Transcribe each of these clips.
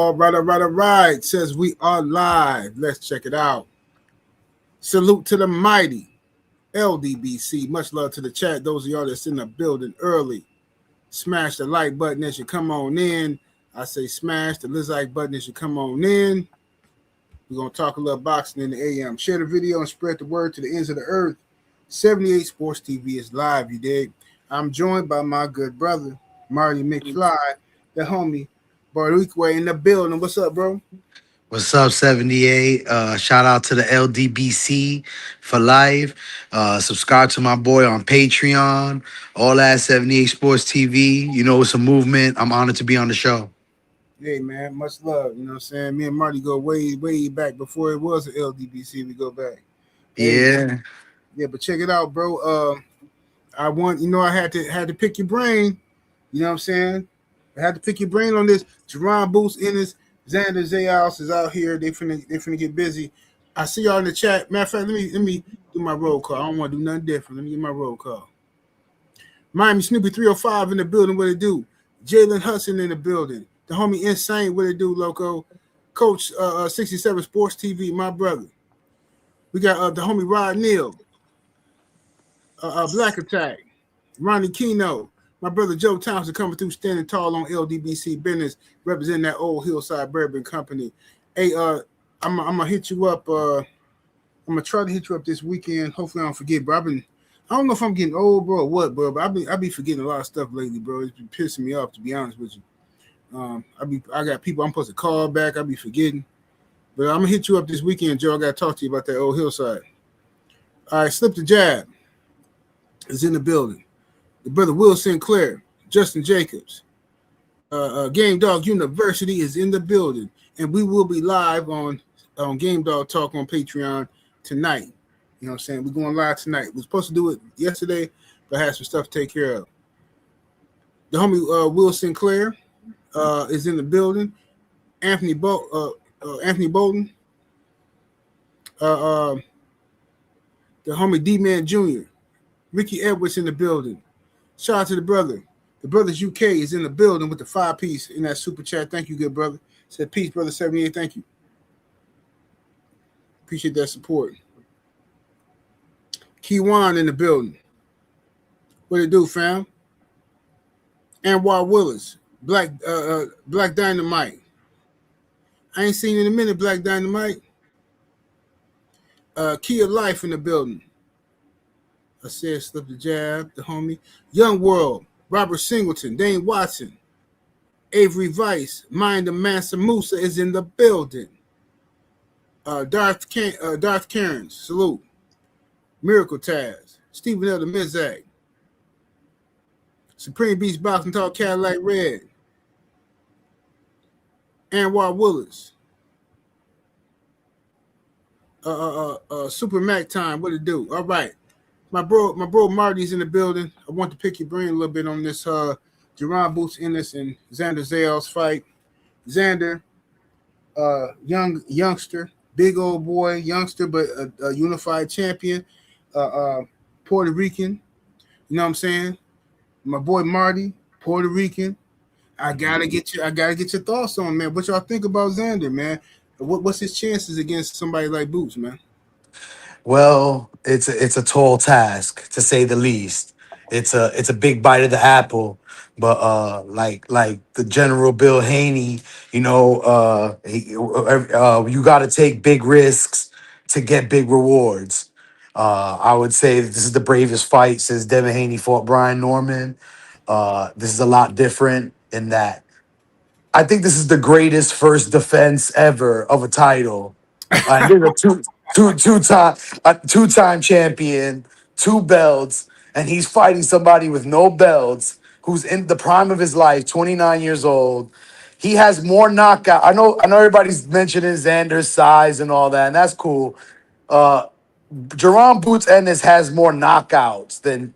All right. Says we are live. Let's check it out. Salute to the mighty LDBC. Much love to the chat. Those of y'all that's in the building early. Smash the like button as you come on in. I say smash the like button as you come on in. We're going to talk a little boxing in the AM. Share the video and spread the word to the ends of the earth. 78 Sports TV is live, you dig? I'm joined by my good brother, Marty McFly, the homie, Barukwe in the building. What's up, bro? What's up, 78? Shout out to the LDBC for life. Subscribe to my boy on Patreon. All that 78 Sports TV. You know, it's a movement. I'm honored to be on the show. Hey, man, much love. You know what I'm saying? Me and Marty go way, way back before it was an LDBC. We go back. Hey, Yeah. yeah, but check it out, bro. I want, I had to pick your brain. You know what I'm saying? I had to pick your brain on this. Jerron Boots in this. Zander Zayas is out here. They finna get busy. I see y'all in the chat. Matter of fact, let me do my roll call. I don't want to do nothing different. Let me get my roll call. Miami Snoopy 305 in the building. What it do? Jalen Hudson in the building. The homie Insane. What it do, loco? Coach 67 Sports TV. My brother. We got the homie Rod Neal. Black Attack. Ronnie Keno. My brother Joe Thompson coming through standing tall on LDBC business, representing that old Hillside Bourbon Company. Hey, I'm gonna hit you up. I'm gonna try to hit you up this weekend. Hopefully I don't forget, bro. I don't know if I'm getting old, bro, or what, bro. But I be forgetting a lot of stuff lately, bro. It's been pissing me off, to be honest with you. I got people I'm supposed to call back. I be forgetting, but I'm gonna hit you up this weekend, Joe. I gotta talk to you about that old Hillside. All right, Slip the Jab is in the building. The brother Will Sinclair, Justin Jacobs, Game Dog University is in the building, and we will be live on Game Dog Talk on Patreon tonight. You know what I'm saying? We're going live tonight. We were supposed to do it yesterday, but I had some stuff to take care of. The homie Will Sinclair is in the building. Anthony Bolton, the homie D-Man Jr., Ricky Edwards in the building. Shout out to the brother. The Brothers UK is in the building with the 5-piece in that super chat. Thank you, good brother. Said peace, brother 78. Thank you. Appreciate that support. Keywan in the building. What it do, fam? Anwar Willis, Black Dynamite. I ain't seen you in a minute, Black Dynamite. Kia Life in the building. I said Slip the Jab, the homie. Young World, Robert Singleton, Dane Watson, Avery Vice, Mind of Mansa Musa is in the building. Darth Cairns, salute. Miracle Taz, Stephen L. the Mizak, Supreme Beast Boxing Talk, Cadillac Red, Anwar Willis, Super Mac Time, what it do? All right. My bro Marty's in the building. I want to pick your brain a little bit on this Jerron Boots Ennis and Zander Zayas fight. Zander, youngster, big old boy, youngster, but a unified champion, Puerto Rican. You know what I'm saying? My boy Marty, Puerto Rican. I gotta get your thoughts on, man. What y'all think about Zander, man? What's his chances against somebody like Boots, man? Well, it's a tall task to say the least. It's a big bite of the apple, but like the General Bill Haney, you got to take big risks to get big rewards. I would say that this is the bravest fight since Devin Haney fought Brian Norman. This is a lot different in that I think this is the greatest first defense ever of a title. He's a two-time champion, two belts, and he's fighting somebody with no belts who's in the prime of his life, 29 years old. He has more knockout. I know everybody's mentioning Xander's size and all that, and that's cool. Jerron Boots Ennis has more knockouts than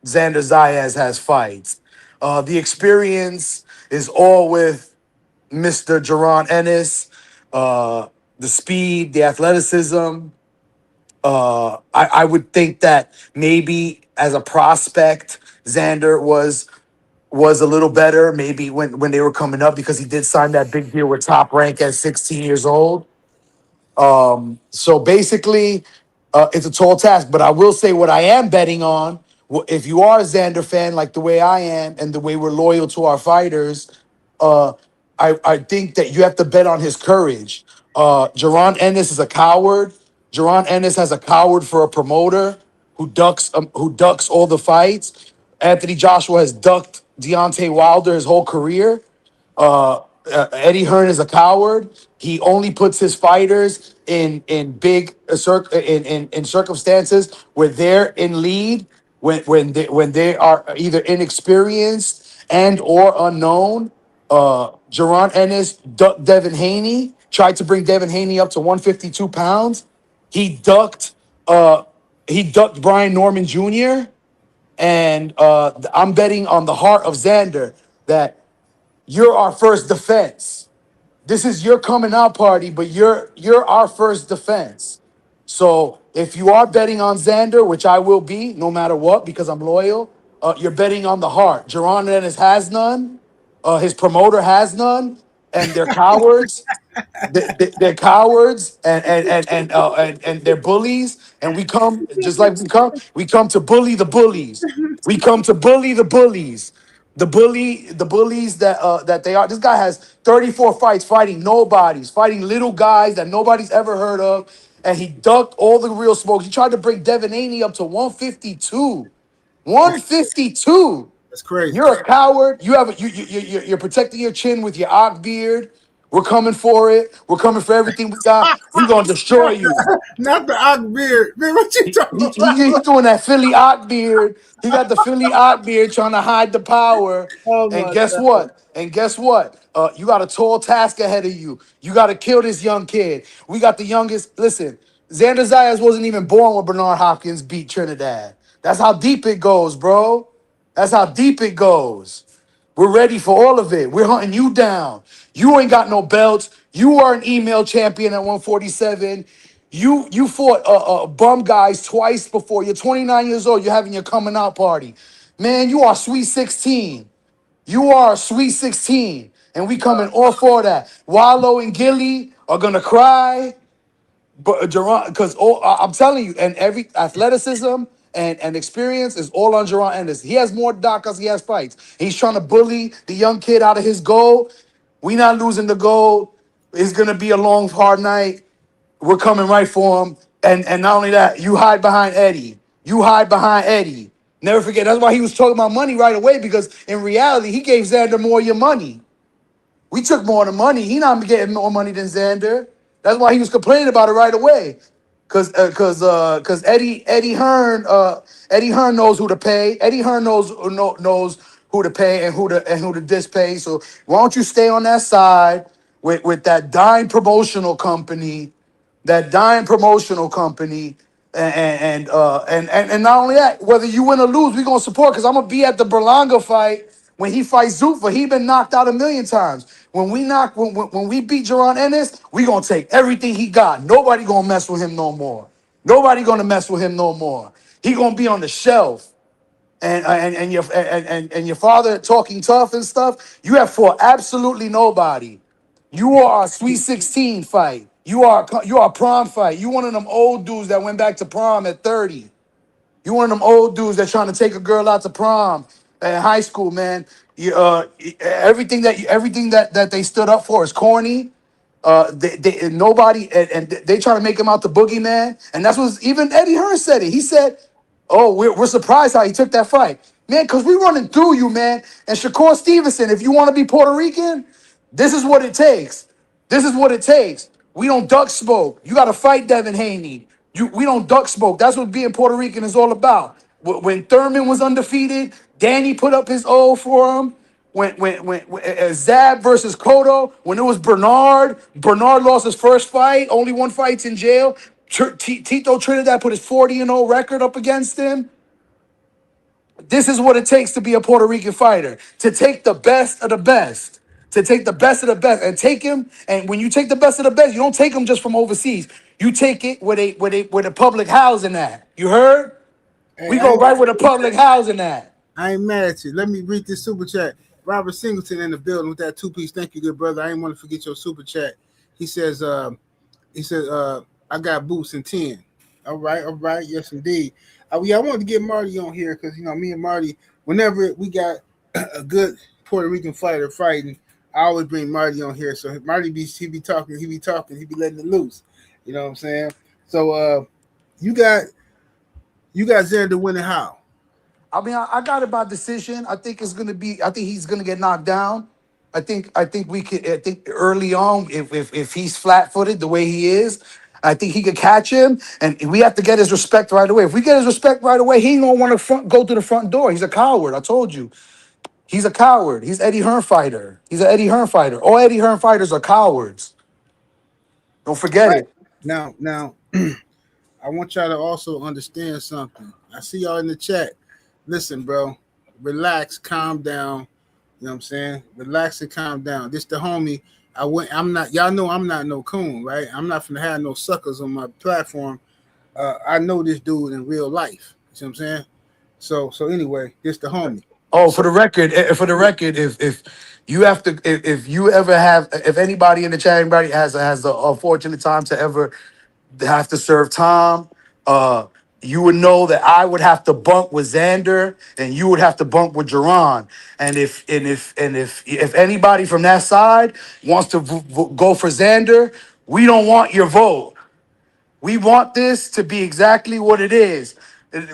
Zander Zayas has fights. The experience is all with Mr. Jerron Ennis. The speed, the athleticism. I would think that maybe as a prospect, Zander was a little better, maybe when they were coming up, because he did sign that big deal with Top Rank at 16 years old. So basically, it's a tall task. But I will say what I am betting on. If you are a Xander fan, like the way I am, and the way we're loyal to our fighters, uh, I think that you have to bet on his courage. Jaron Ennis is a coward. Jaron Ennis has a coward for a promoter who ducks all the fights. Anthony Joshua has ducked Deontay Wilder his whole career. Eddie Hearn is a coward. He only puts his fighters in big in circumstances where they're in lead, when they are either inexperienced and or unknown. Jaron Ennis ducked Devin Haney, tried to bring Devin Haney up to 152 pounds. He ducked uh he ducked Brian Norman Jr. And I'm betting on the heart of Xander that you're our first defense. This is your coming out party, but you're our first defense. So if you are betting on Xander, which I will be, no matter what, because I'm loyal, you're betting on the heart. Jaron Ennis has none. His promoter has none, and they're cowards. They're cowards, and they're bullies. And we come just like we come to bully the bullies. We come to bully the bullies. The bullies that they are. This guy has 34 fights fighting nobodies, fighting little guys that nobody's ever heard of, and he ducked all the real smoke. He tried to bring Devin Haney up to 152. 152. That's crazy. You're a coward. You're protecting your chin with your ock beard. We're coming for it. We're coming for everything we got. We're gonna destroy you. Not the ox beard. Man, what you talking about? He's doing that Philly ock beard. He got the Philly ock beard trying to hide the power. Oh And my guess God. what? And guess what? You got a tall task ahead of you. You got to kill this young kid. We got the youngest. Listen, Xander Zayas wasn't even born when Bernard Hopkins beat Trinidad. That's how deep it goes, bro. That's how deep it goes. We're ready for all of it. We're hunting you down. You ain't got no belts. You are an email champion at 147. You fought bum guys twice before. You're 29 years old. You're having your coming out party. Man, you are sweet 16. You are a sweet 16. And we coming all for that. Wallow and Gilly are gonna cry. But Jerron, because I'm telling you, and every athleticism and experience is all on Jerron Ennis. He has more knockouts, he has fights. He's trying to bully the young kid out of his goal. We not losing the goal. It's gonna be a long, hard night. We're coming right for him. And not only that, you hide behind Eddie. You hide behind Eddie. Never forget. That's why he was talking about money right away, because in reality, he gave Xander more of your money. We took more of the money. He not getting more money than Xander. That's why he was complaining about it right away. Cause Eddie Hearn knows who to pay. Eddie Hearn knows who to pay and who to dispay. So why don't you stay on that side with that dying promotional company, and not only that, whether you win or lose, we gonna support, because I'm gonna be at the Berlanga fight when he fights Zuffa. He been knocked out a million times. When we beat Jaron Ennis, we gonna take everything he got. Nobody gonna mess with him no more. Nobody gonna mess with him no more. He gonna be on the shelf. And your father talking tough and stuff. You have fought absolutely nobody. You are a Sweet 16 fight. You are a prom fight. You one of them old dudes that went back to prom at 30. You one of them old dudes that trying to take a girl out to prom in high school, man. Everything that they stood up for is corny. Nobody, and they try to make him out the boogeyman, and that's what even Eddie Hearn said it. He said, "Oh, we're surprised how he took that fight, man, because we running through you, man." And Shakur Stevenson, if you want to be Puerto Rican, this is what it takes. This is what it takes. We don't duck smoke. You got to fight Devin Haney. We don't duck smoke. That's what being Puerto Rican is all about. When Thurman was undefeated, Danny put up his O for him. When Zab versus Cotto, when it was Bernard lost his first fight, only one fight's in jail. Tito Trinidad put his 40-0 record up against him. This is what it takes to be a Puerto Rican fighter. To take the best of the best. To take the best of the best and take him. And when you take the best of the best, you don't take them just from overseas. You take it with a public housing at. You heard? Hey, We go right with a public housing at. I ain't mad at you. Let me read this super chat. Robert Singleton in the building with that 2 piece. Thank you, good brother. I ain't want to forget your super chat. He says, he says, I got boots in 10. All right, yes indeed. Yeah, I wanted to get Marty on here because me and Marty, whenever we got a good Puerto Rican fighter fighting, I always bring Marty on here. So Marty he be talking, he be letting it loose. You know what I'm saying? So you got Zander winning how? I mean, I got it by decision. I think it's gonna be. I think he's gonna get knocked down. I think we could. I think early on, if he's flat footed the way he is, I think he could catch him, and we have to get his respect right away. If we get his respect right away, he ain't gonna want to go through the front door. He's a coward. I told you, he's a coward. He's Eddie Hearn fighter. He's an Eddie Hearn fighter. All Eddie Hearn fighters are cowards. Don't forget Right it. now, I want y'all to also understand something. I see y'all in the chat. Listen, bro, relax, calm down. You know what I'm saying? Relax and calm down. This the homie. I'm not. Y'all know I'm not no coon, right? I'm not finna have no suckers on my platform. I know this dude in real life. You see what I'm saying? So anyway, this the homie. Oh, So for the record, if you have to, if you ever have, if anybody in the chat, anybody has the unfortunate time to ever have to serve time, you would know that I would have to bunk with Zander, and you would have to bunk with Jerron. And if anybody from that side wants to go for Zander, we don't want your vote. We want this to be exactly what it is,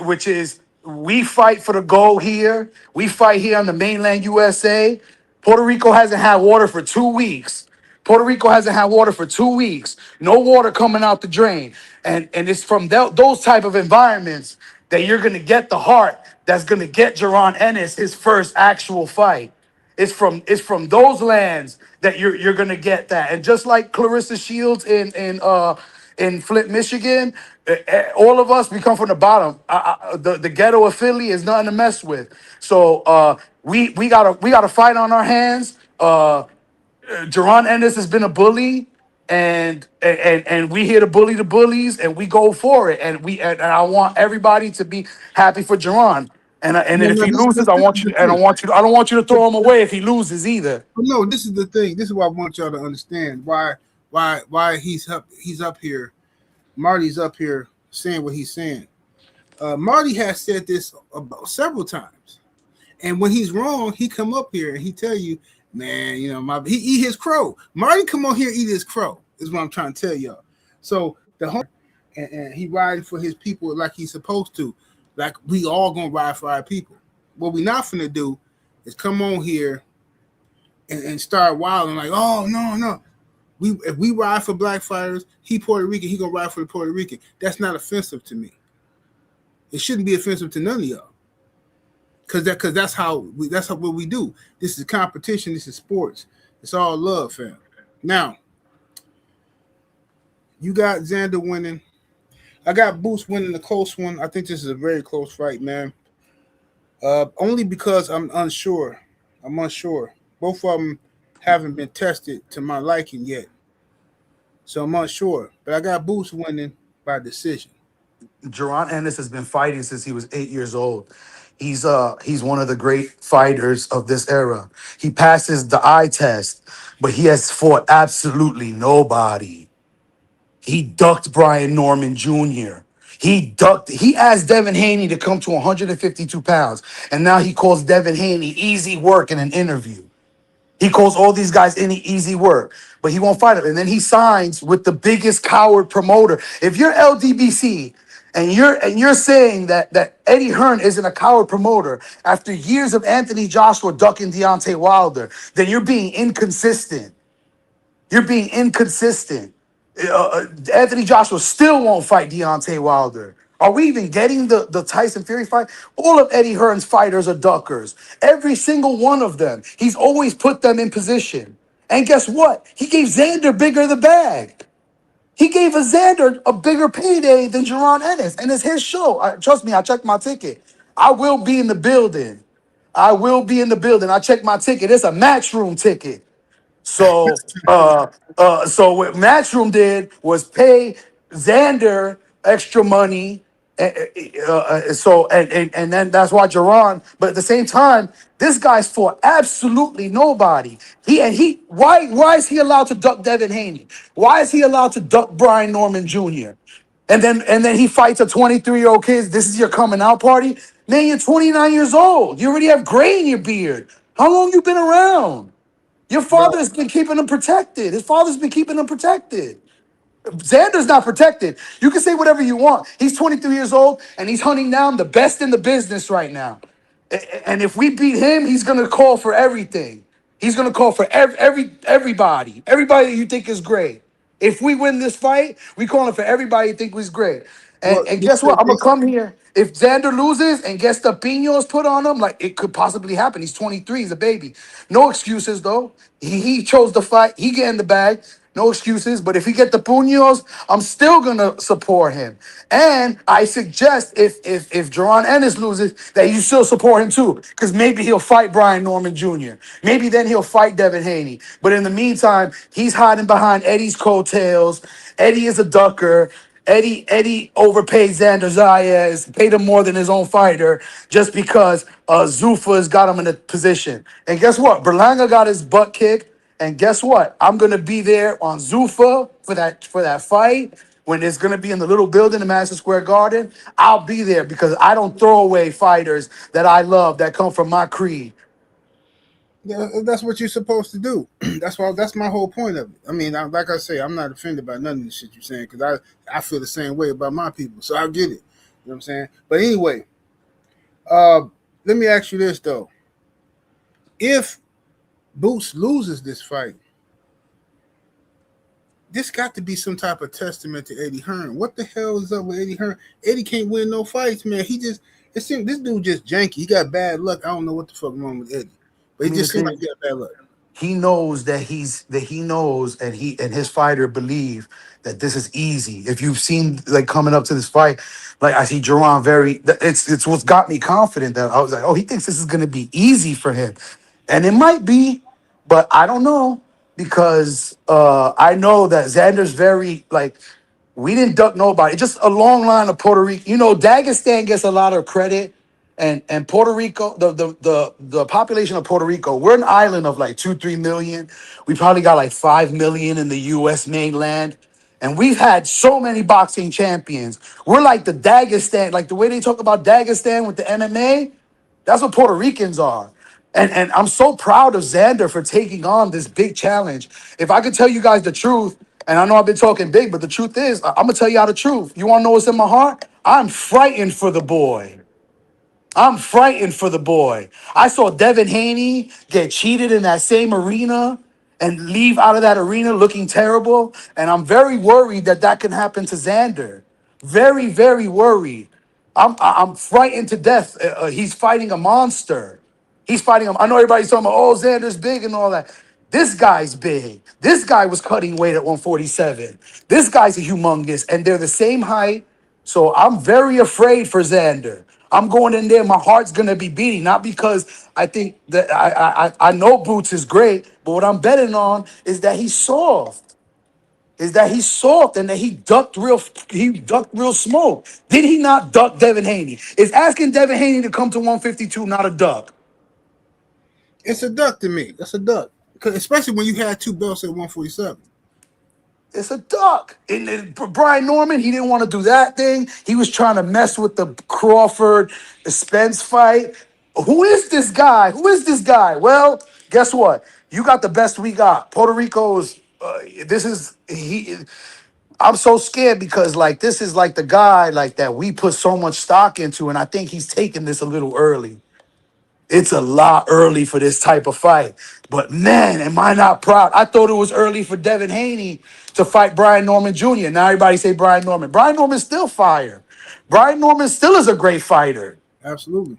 which is we fight for the goal here. We fight here on the mainland USA. Puerto Rico hasn't had water for 2 weeks. Puerto Rico hasn't had water for 2 weeks. No water coming out the drain. And it's from those type of environments that you're going to get the heart that's going to get Jaron Ennis his first actual fight. It's from those lands that you're gonna get that. And just like Clarissa Shields in Flint, Michigan, all of us we come from the bottom. The ghetto of Philly is nothing to mess with. So we got a fight on our hands. Jaron Ennis has been a bully, and we here to bully the bullies, and we go for it. And I want everybody to be happy for Jaron. And no, if no, he loses, this is the thing. I don't want you to throw him away if he loses either. No, this is the thing. This is what I want y'all to understand. Why he's up here. Marty's up here saying what he's saying. Marty has said this about several times, and when he's wrong, he come up here and he tell you, man, he eat his crow. Marty come on here eat his crow. Is what I'm trying to tell y'all. So the whole and he riding for his people like he's supposed to, like we all gonna ride for our people. What we not finna do is come on here and start wilding like, oh no. If we ride for black fighters, he Puerto Rican, he gonna ride for the Puerto Rican. That's not offensive to me. It shouldn't be offensive to none of y'all. Cause that's what we do. This is competition, this is sports. It's all love, fam. Now, you got Zander winning. I got Boots winning the close one. I think this is a very close fight, man. Only because I'm unsure. Both of them haven't been tested to my liking yet. So I'm unsure. But I got Boots winning by decision. Jaron Ennis has been fighting since he was 8 years old. He's one of the great fighters of this era. He passes the eye test, but he has fought absolutely nobody. He ducked Brian Norman Jr. He asked Devin Haney to come to 152 pounds, and now he calls Devin Haney easy work in an interview. He calls all these guys any easy work, but he won't fight him. And then he signs with the biggest coward promoter. If you're LDBC and you're saying that Eddie Hearn isn't a coward promoter after years of Anthony Joshua ducking Deontay Wilder, then you're being inconsistent. You're being inconsistent. Anthony Joshua still won't fight Deontay Wilder. Are we even getting the Tyson Fury fight? All of Eddie Hearn's fighters are duckers. Every single one of them. He's always put them in position. And guess what? He gave Zander bigger the bag. He gave a Zander a bigger payday than Jaron Ennis. And it's his show. Trust me, I checked my ticket. I will be in the building. I will be in the building. I checked my ticket. It's a matchroom ticket. So what Matchroom did was pay Zander extra money And then that's why Jerron. But at the same time, this guy's fought absolutely nobody. Why is he allowed to duck Devin Haney? Why is he allowed to duck Brian Norman Jr.? And then he fights a 23-year-old kid. This is your coming out party, man. You're 29 years old. You already have gray in your beard. How long you been around? Your Bro, father's been keeping him protected. His father's been keeping him protected. Xander's not protected. You can say whatever you want. He's 23 years old and he's hunting down the best in the business right now. And if we beat him, he's gonna call for everything. He's gonna call for everybody that you think is great. If we win this fight, we calling for everybody you think was great. And well, and guess what? I'm gonna come here. If Xander loses and gets the pinos put on him, like it could possibly happen. He's 23, he's a baby. No excuses though. He chose the fight. He get in the bag. No excuses. But if he get the puños, I'm still gonna support him. And I suggest if Jerron Ennis loses, that you still support him too. Because maybe he'll fight Brian Norman Jr. Maybe then he'll fight Devin Haney. But in the meantime, he's hiding behind Eddie's coattails. Eddie is a ducker. Eddie overpaid Zander Zayas, paid him more than his own fighter just because Zuffa's got him in a position. And guess what? Berlanga got his butt kicked. And guess what? I'm gonna be there on Zuffa for that fight when it's gonna be in the little building in Madison Square Garden. I'll be there because I don't throw away fighters that I love that come from my creed. that's what you're supposed to do. That's my whole point of it. I mean, like I say, I'm not offended by none of the shit you're saying because I feel the same way about my people, so I get it. You know what I'm saying? But anyway, let me ask you this though: if Boots loses this fight, this got to be some type of testament to Eddie Hearn. What the hell is up with Eddie Hearn? Eddie can't win no fights, man. It seems this dude just janky. He got bad luck. I don't know what the fuck wrong with Eddie, but it just seems like he got bad luck. He knows that he knows and his fighter believe that this is easy. If you've seen like coming up to this fight, like I see Jerron it's what's got me confident that I was like, oh, he thinks this is gonna be easy for him. And it might be, but I don't know because I know that Xander's very like we didn't duck nobody. Just a long line of Puerto Rico. You know, Dagestan gets a lot of credit, and Puerto Rico, the population of Puerto Rico, we're an island of like 2-3 million. We probably got like 5 million in the U.S. mainland, and we've had so many boxing champions. We're like the Dagestan, like the way they talk about Dagestan with the MMA. That's what Puerto Ricans are. And I'm so proud of Zander for taking on this big challenge. If I could tell you guys the truth, and I know I've been talking big, but the truth is, I'm gonna tell y'all the truth. You wanna know what's in my heart? I'm frightened for the boy. I'm frightened for the boy. I saw Devin Haney get cheated in that same arena and leave out of that arena looking terrible. And I'm very worried that that can happen to Zander. Very, very worried. I'm frightened to death. He's fighting a monster. He's fighting him. I know everybody's talking about, oh, Xander's big and all that. This guy's big. This guy was cutting weight at 147. This guy's a humongous, and they're the same height. So I'm very afraid for Zander. I'm going in there. My heart's gonna be beating, not because I think that I know Boots is great, but what I'm betting on is that he's soft. Is that he's soft and that he ducked real smoke. Did he not duck Devin Haney? Is asking Devin Haney to come to 152 not a duck? It's a duck to me. That's a duck, especially when you had two belts at 147. It's a duck. And Brian Norman, he didn't want to do that thing. He was trying to mess with the Crawford Spence fight. Who is this guy? Who is this guy? Well, guess what? You got the best we got. Puerto Rico's. This is he. I'm so scared because like this is like the guy like that we put so much stock into, and I think he's taking this a little early. It's a lot early for this type of fight. But man, am I not proud? I thought it was early for Devin Haney to fight Brian Norman Jr. Now everybody say Brian Norman. Brian Norman's still fire. Brian Norman still is a great fighter. Absolutely.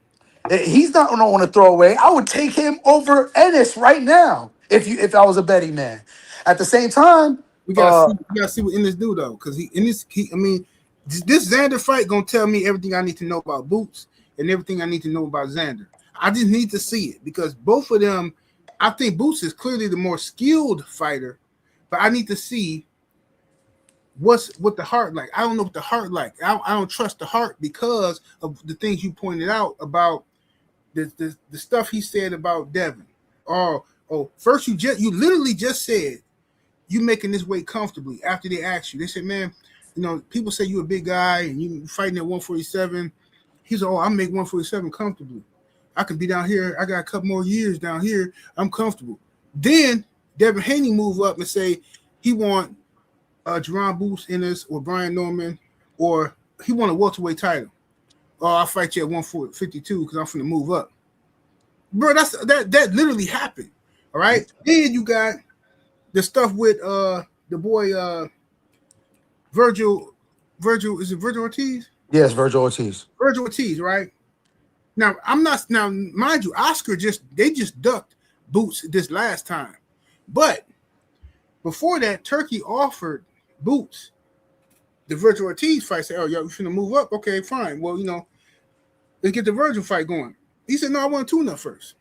He's not gonna want to throw away. I would take him over Ennis right now if I was a betting man. At the same time, We gotta see what Ennis do though, because I mean, this Xander fight gonna tell me everything I need to know about Boots and everything I need to know about Xander. I just need to see it because both of them, I think Boots is clearly the more skilled fighter, but I need to see what's what the heart like. I don't know what the heart like. I don't trust the heart because of the things you pointed out about the stuff he said about Devin. First you literally just said you making this weight comfortably after they asked you. They said, man, people say you're a big guy and you fighting at 147. He said, oh, I make 147 comfortably. I can be down here. I got a couple more years down here. I'm comfortable. Then Devin Haney move up and say he want Jerron Boots Ennis or Brian Norman, or he want a welterweight title. Oh, I'll fight you at 152 because I'm finna move up. Bro, that literally happened. All right. Then you got the stuff with the boy Virgil. Is it Virgil Ortiz? Yes, Virgil Ortiz. Virgil Ortiz, right? Now mind you, Oscar just ducked Boots this last time. But before that, Turkey offered Boots the Virgil Ortiz fight. Say, oh, yo, you finna move up? Okay, fine. Well, let's get the Virgil fight going. He said, no, I want to tune up first.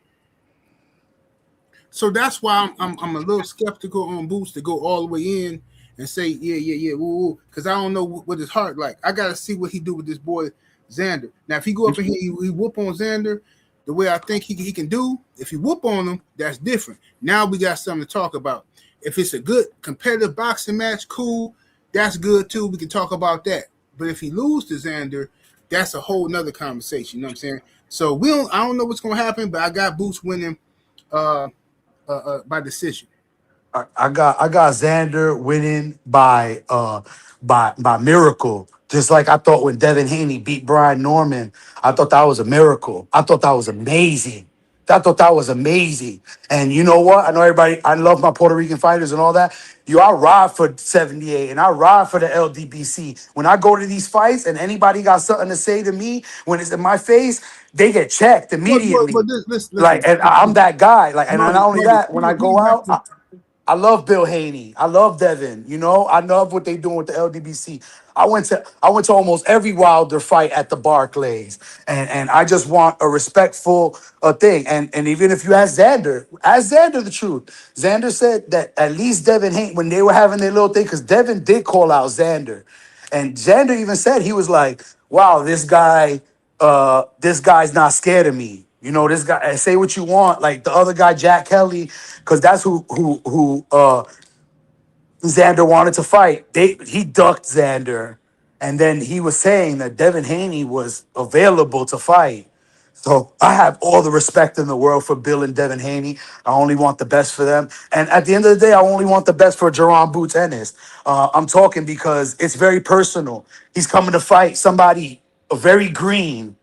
So that's why I'm a little skeptical on Boots to go all the way in and say, yeah, woo, because I don't know what his heart like. I got to see what he do with this boy Zander. Now, if he go up in here, he whoop on Zander the way I think he can do. If he whoop on him, that's different. Now we got something to talk about. If it's a good competitive boxing match, cool, that's good too. We can talk about that. But if he lose to Zander, that's a whole nother conversation. You know what I'm saying? So I don't know what's gonna happen, but I got Boots winning by decision. I got Zander winning by miracle. Just like I thought when Devin Haney beat Brian Norman, I thought that was a miracle. I thought that was amazing. I thought that was amazing. And you know what? I know everybody, I love my Puerto Rican fighters and all that. I ride for 78 and I ride for the LDBC. When I go to these fights and anybody got something to say to me when it's in my face, they get checked immediately. But listen, like, and I'm that guy. Like, and not only that, when I go out, to, I love Bill Haney. I love Devin. I love what they doing with the LDBC. I went to almost every Wilder fight at the Barclays, and I just want a respectful thing. And even if you ask Zander the truth. Zander said that at least Devin Haney, when they were having their little thing, because Devin did call out Zander, and Zander even said, he was like, "Wow, this guy's not scared of me." This guy, say what you want, like the other guy, Jack Kelly, because that's who Zander wanted to fight. He ducked Zander, and then he was saying that Devin Haney was available to fight. So I have all the respect in the world for Bill and Devin Haney. I only want the best for them. And at the end of the day, I only want the best for Jerron Boots Ennis. I'm talking because it's very personal. He's coming to fight somebody very green.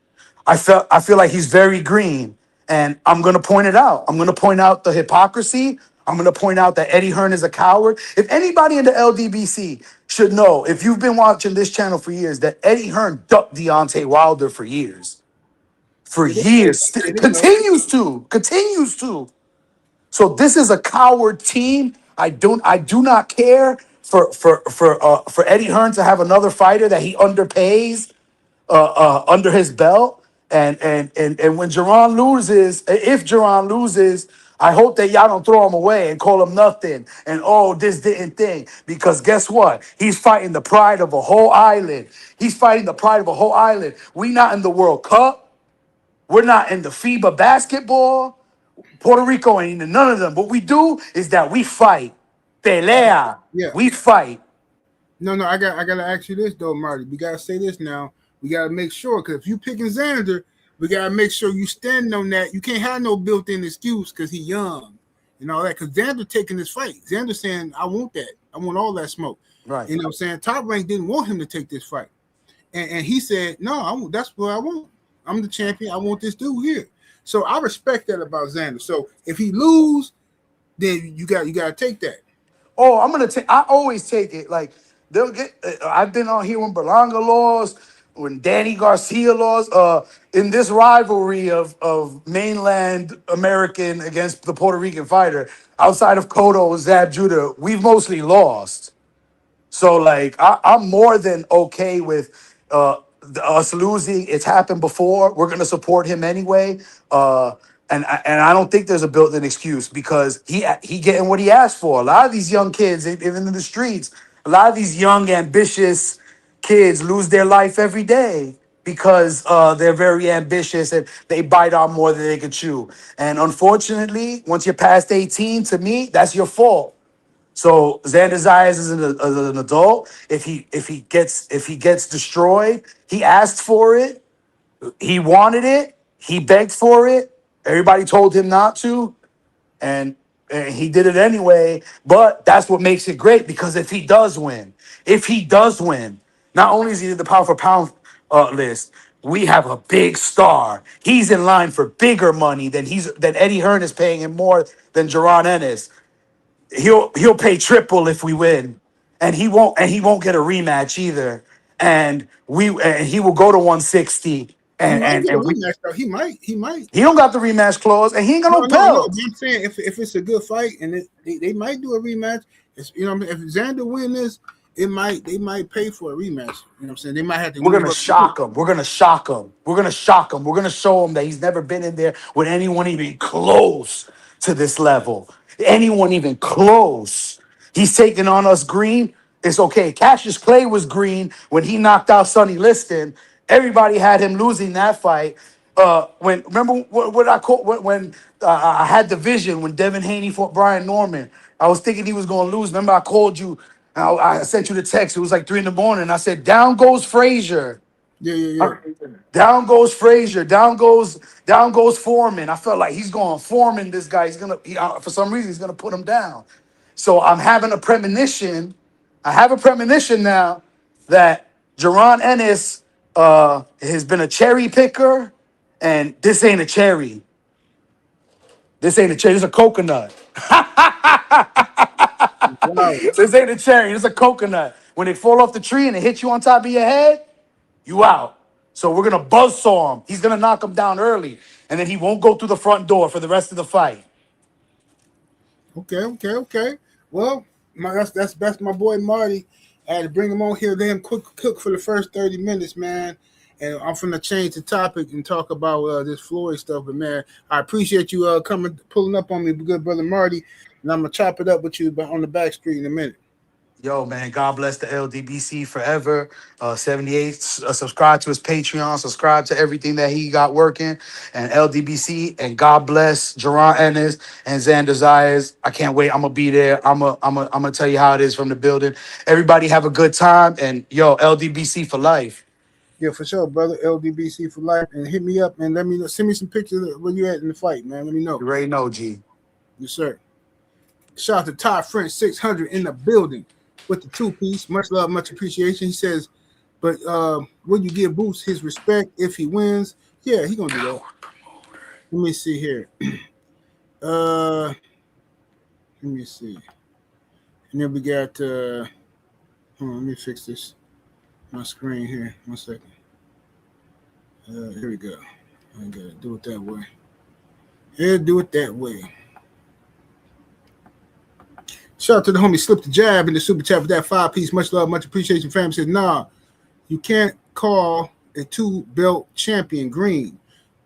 I feel like he's very green. And I'm gonna point it out. I'm gonna point out the hypocrisy. I'm gonna point out that Eddie Hearn is a coward. If anybody in the LDBC should know, if you've been watching this channel for years, that Eddie Hearn ducked Deontay Wilder for years. For years. Continues to. So this is a coward team. I do not care for Eddie Hearn to have another fighter that he underpays under his belt. And when Jerron loses, if Jerron loses, I hope that y'all don't throw him away and call him nothing. And this didn't thing. Because guess what? He's fighting the pride of a whole island. We not in the World Cup. We're not in the FIBA basketball. Puerto Rico ain't in none of them. What we do is that we fight. Pelea. Yeah. We fight. No, I gotta ask you this though, Marty. We gotta say this now. We gotta make sure, because if you picking Zander, we gotta make sure you stand on that. You can't have no built-in excuse because he young and all that. Because Zander taking this fight. Zander saying, I want that. I want all that smoke. Right. You know what I'm saying? Top Rank didn't want him to take this fight. And he said, no, that's what I want. I'm the champion. I want this dude here. So I respect that about Zander. So if he lose, then you gotta take that. Oh, I always take it. Like, they'll get. I've been on here when Berlanga lost, when Danny Garcia lost. In this rivalry of mainland American against the Puerto Rican fighter, outside of Cotto and Zab Judah, we've mostly lost. So like, I'm more than okay with us losing. It's happened before. We're gonna support him anyway. And I don't think there's a built-in excuse because he getting what he asked for. A lot of these young kids, even in the streets, A lot of these young, ambitious kids lose their life every day because they're very ambitious and they bite on more than they can chew. And unfortunately, once you're past 18, to me, that's your fault. So Zander Zayas is an adult. If he gets destroyed, he asked for it. He wanted it. He begged for it. Everybody told him not to, and he did it anyway. But that's what makes it great, because if he does win, not only is he in the pound for pound list, we have a big star. He's in line for bigger money than Eddie Hearn is paying him more than Jaron Ennis. He'll pay triple if we win, and he won't get a rematch either. And he will go to 160, He and might and, get a and we, rematch though. He might. he don't got the rematch clause, and he ain't got no No. belt. But I'm saying if it's a good fight and they might do a rematch. It's, you know, if Xander win this, they might pay for a rematch. You know what I'm saying? They might have to We're move gonna up. shock him. We're gonna shock him. We're gonna shock him. We're gonna show him that he's never been in there with anyone even close to this level. Anyone even close. He's taking on us green. It's okay. Cassius Clay was green when he knocked out Sonny Liston. Everybody had him losing that fight. When remember what I called when I had the vision when Devin Haney fought Brian Norman. I was thinking he was going to lose. Remember, I called you. I sent you the text. It was like 3 in the morning. I said, "Down goes Frazier. Yeah. Down goes Frazier. Down goes Foreman." I felt like he's going Foreman. This guy. For some reason, he's gonna put him down. So I'm having a premonition. I have a premonition now that Jaron Ennis has been a cherry picker, and this ain't a cherry. This ain't a cherry. This is a coconut. Wow. This ain't a cherry. This is a coconut. When they fall off the tree and it hits you on top of your head, you out. So we're gonna buzzsaw him. He's gonna knock him down early, and then he won't go through the front door for the rest of the fight. Okay. Well, that's my boy Marty. I had to bring him on here, damn quick cook for the first 30 minutes, man. And I'm finna change the topic and talk about this Floyd stuff. But man, I appreciate you pulling up on me, good brother Marty. And I'm gonna chop it up with you on the back street in a minute. Yo, man, God bless the LDBC forever. 78, subscribe to his Patreon, subscribe to everything that he got working, and LDBC, and God bless Jaron Ennis and Zander Zayas. I can't wait. I'm gonna be there. I'm gonna tell you how it is from the building. Everybody have a good time, and yo, LDBC for life. Yeah, for sure, brother. LDBC for life. And hit me up and let me know. Send me some pictures of where you at in the fight, man. Let me know. You already know, G. Yes, sir. Shout out to Todd French 600 in the building with the 2-piece. Much love, much appreciation. He says, but will you give Boots his respect if he wins? Yeah, he gonna do that. Let me see here. Let me see. And then we got hold on, let me fix this. My screen here. 1 second. Here we go. I gotta do it that way. Yeah, do it that way. Shout out to the homie Slip the Jab in the super chat for that 5-piece. Much love, much appreciation. Family says, nah, you can't call a 2-belt champion green.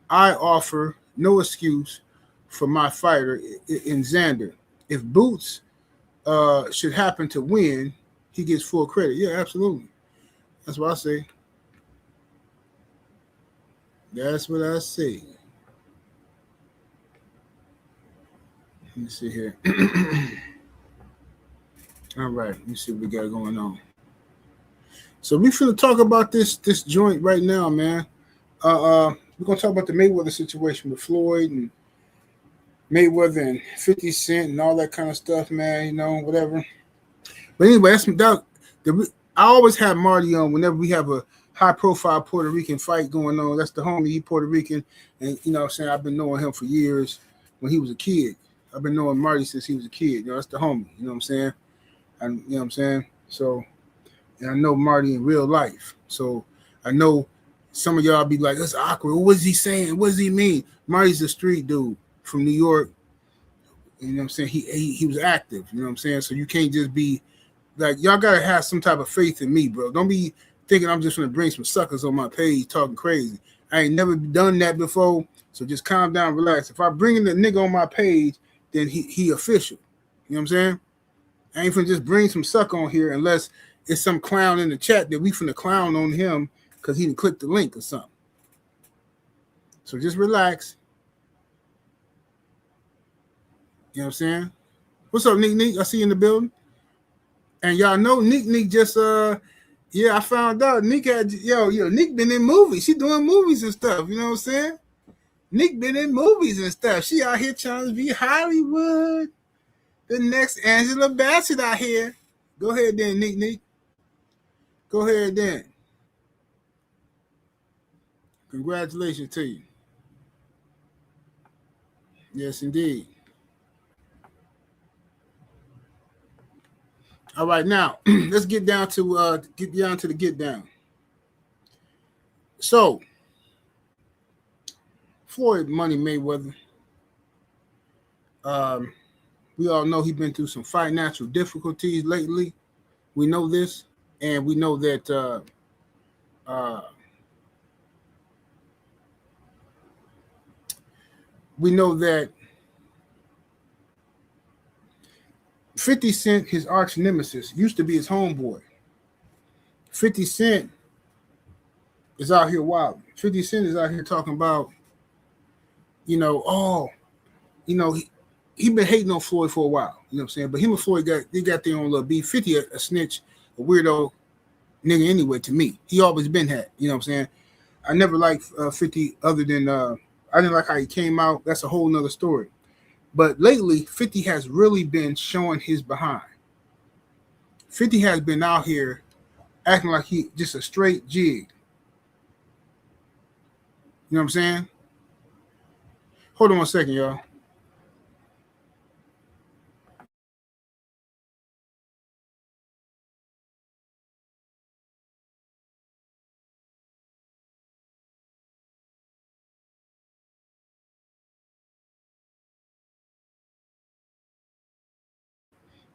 I offer no excuse for my fighter in Zander. If Boots should happen to win, he gets full credit. Yeah, absolutely. That's what I say. That's what I say. Let me see here. All right, let me see what we got going on. So we finna talk about this joint right now, man. We're gonna talk about the Mayweather situation with Floyd and Mayweather and 50 Cent and all that kind of stuff, man. You know, whatever. But anyway, I always have Marty on whenever we have a high-profile Puerto Rican fight going on. That's the homie. He Puerto Rican, and you know what I'm saying, I've been knowing him for years when he was a kid. I've been knowing Marty since he was a kid. You know, that's the homie. You know what I'm saying? And you know what I'm saying? So, and I know Marty in real life. So I know some of y'all be like, that's awkward. What is he saying? What does he mean? Marty's a street dude from New York. You know what I'm saying? He was active. You know what I'm saying? So you can't just be like, y'all gotta have some type of faith in me, bro. Don't be thinking I'm just gonna bring some suckers on my page talking crazy. I ain't never done that before. So just calm down, relax. If I bring in the nigga on my page, then he official. You know what I'm saying? I ain't finna just bring some suck on here unless it's some clown in the chat that we finna clown on him because he didn't click the link or something. So just relax. You know what I'm saying? What's up, Nick? I see you in the building. And y'all know Nick just yeah, I found out Nick had Nick been in movies. She doing movies and stuff. You know what I'm saying? Nick been in movies and stuff. She out here trying to be Hollywood. The next Angela Bassett out here. Go ahead then, Nick. Go ahead then. Congratulations to you. Yes, indeed. All right, now let's get down to the get down. So, Floyd Money Mayweather. We all know he's been through some financial difficulties lately. We know this, and we know that we know that 50 Cent, his arch nemesis, used to be his homeboy. 50 Cent is out here wild. 50 Cent is out here talking about, he been hating on Floyd for a while. You know what I'm saying? But him and Floyd got their own little beef. 50 a snitch, a weirdo nigga anyway to me. He always been had. You know what I'm saying? I never liked 50 other than I didn't like how he came out. That's a whole nother story. But lately, 50 has really been showing his behind. 50 has been out here acting like he just a straight jig. You know what I'm saying? Hold on 1 second, y'all.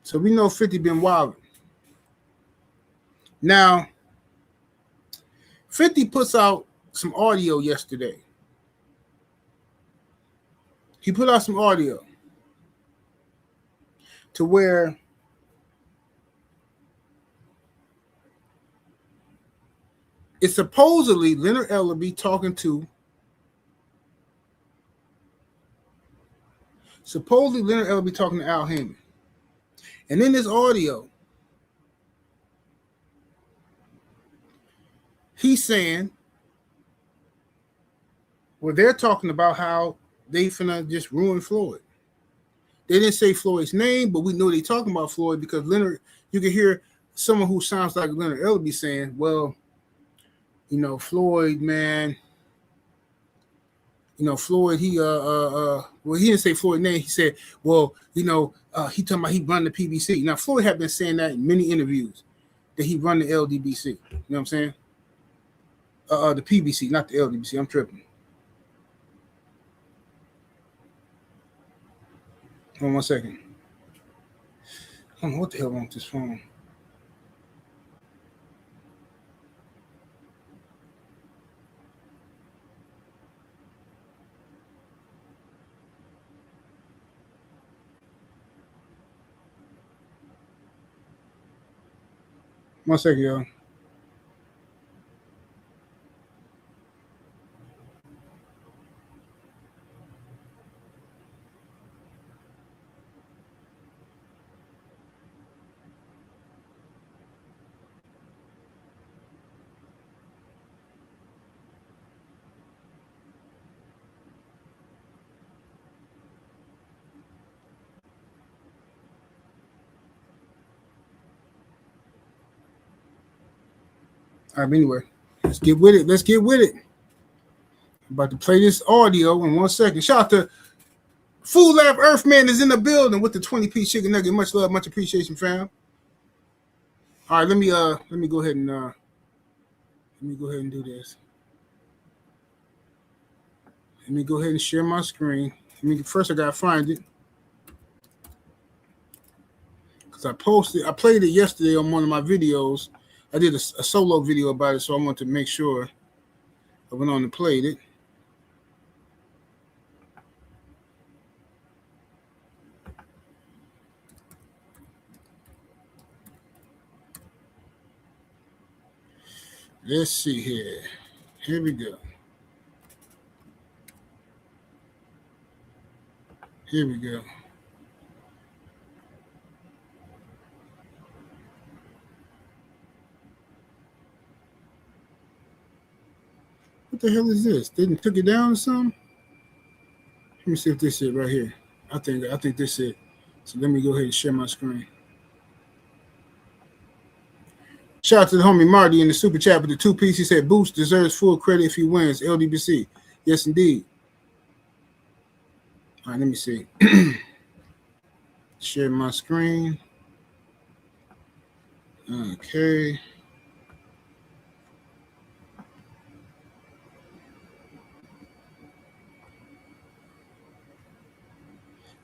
So we know 50 been wilding. Now, 50 puts out some audio yesterday. He put out some audio to where it's supposedly Leonard Ellerbe talking to Al Heyman. And in this audio, he's saying, well, they're talking about how they finna just ruin Floyd. They didn't say Floyd's name, but we know they talking about Floyd because Leonard, you can hear someone who sounds like Leonard Ellerbe saying, well, Floyd, man, Floyd, he didn't say Floyd's name. He said, well, he talking about he run the PBC. Now, Floyd had been saying that in many interviews that he run the LDBC. You know what I'm saying? The PBC, not the LDBC. I'm tripping. Hold on 1 second. I don't know what the hell wrong with this phone. One second, y'all. All right, anyway, let's get with it. I'm about to play this audio in 1 second. Shout out to Food Lab Earthman is in the building with the 20-piece chicken nugget. Much love, much appreciation, fam. All right, let me go ahead and do this. Let me go ahead and share my screen. First I gotta find it. Because I played it yesterday on one of my videos. I did a solo video about it, so I want to make sure I went on and played it. Let's see here. Here we go. Here we go. What the hell is this? Didn't took it down or something? Let me see if this is it right here. I think this is it. So let me go ahead and share my screen. Shout out to the homie Marty in the super chat with the 2-piece. He said Boots deserves full credit if he wins LDBC. Yes, indeed. All right, let me see. Share my screen. Okay.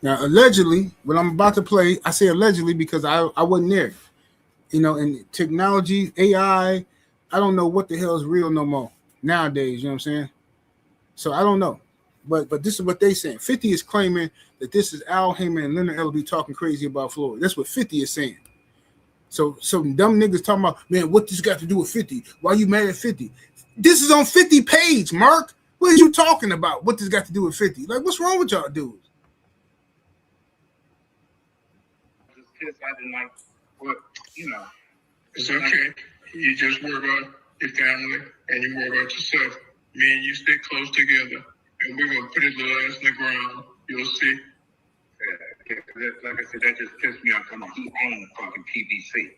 Now, allegedly, what I'm about to play, I say allegedly because I wasn't there. You know, and technology, AI, I don't know what the hell is real no more nowadays. You know what I'm saying? So I don't know. But this is what they saying. 50 is claiming that this is Al Heyman and Leonard Ellerbe talking crazy about Floyd. That's what 50 is saying. So dumb niggas talking about, man, what this got to do with 50? Why you mad at 50? This is on 50 page, Mark. What are you talking about? What this got to do with 50? Like, what's wrong with y'all dudes? I didn't like what, you know. It's okay. You just worry about your family and you worry about yourself. Me and you stay close together, and we're gonna put his little ass in the ground. You'll see. Yeah, like I said, that just pissed me off. Come on, he owns fucking PBC.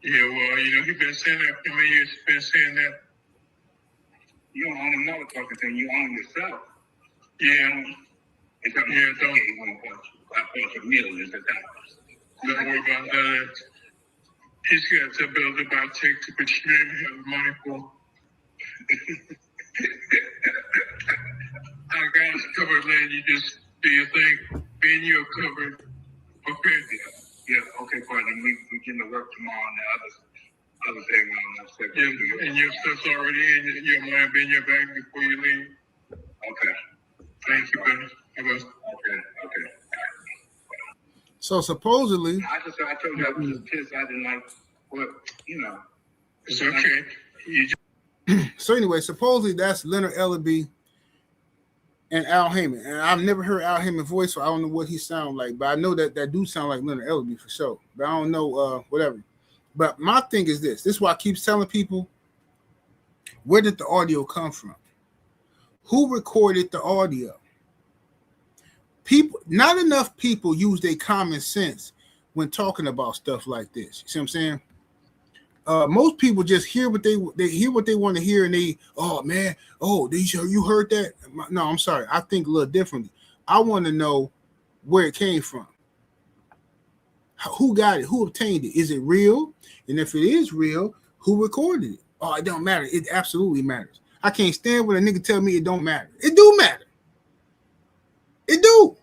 Yeah, well, you know, he's been saying that for many years. Been saying that. You don't own another fucking thing. You own yourself. Yeah. It's not don't. You want a bunch of millions of dollars. Don't worry about that. He's got to build about take to put you have money for. I got us covered, Lynn. You just do your thing. Me and you are covered. Okay. Yeah, okay, partner. We get to work tomorrow on the other thing on that stuff. Yeah, and your stuff's already in your mind, be in your bag before you leave. Okay. Thank you, buddy. Okay. So supposedly, I told you I was just pissed. I didn't like what, you know. It's okay. So anyway, supposedly that's Leonard Ellerbe and Al Heyman. And I've never heard Al Heyman's voice, so I don't know what he sounds like. But I know that do sound like Leonard Ellerbe for sure. But I don't know whatever. But my thing is this. This is why I keep telling people, where did the audio come from? Who recorded the audio? People, not enough people use their common sense when talking about stuff like this. You see what I'm saying? Most people just hear what they hear what they want to hear, and they, oh man, oh, you heard that? No, I'm sorry. I think a little differently. I want to know where it came from. Who got it? Who obtained it? Is it real? And if it is real, who recorded it? Oh, it don't matter. It absolutely matters. I can't stand when a nigga tell me it don't matter. It do matter. It do.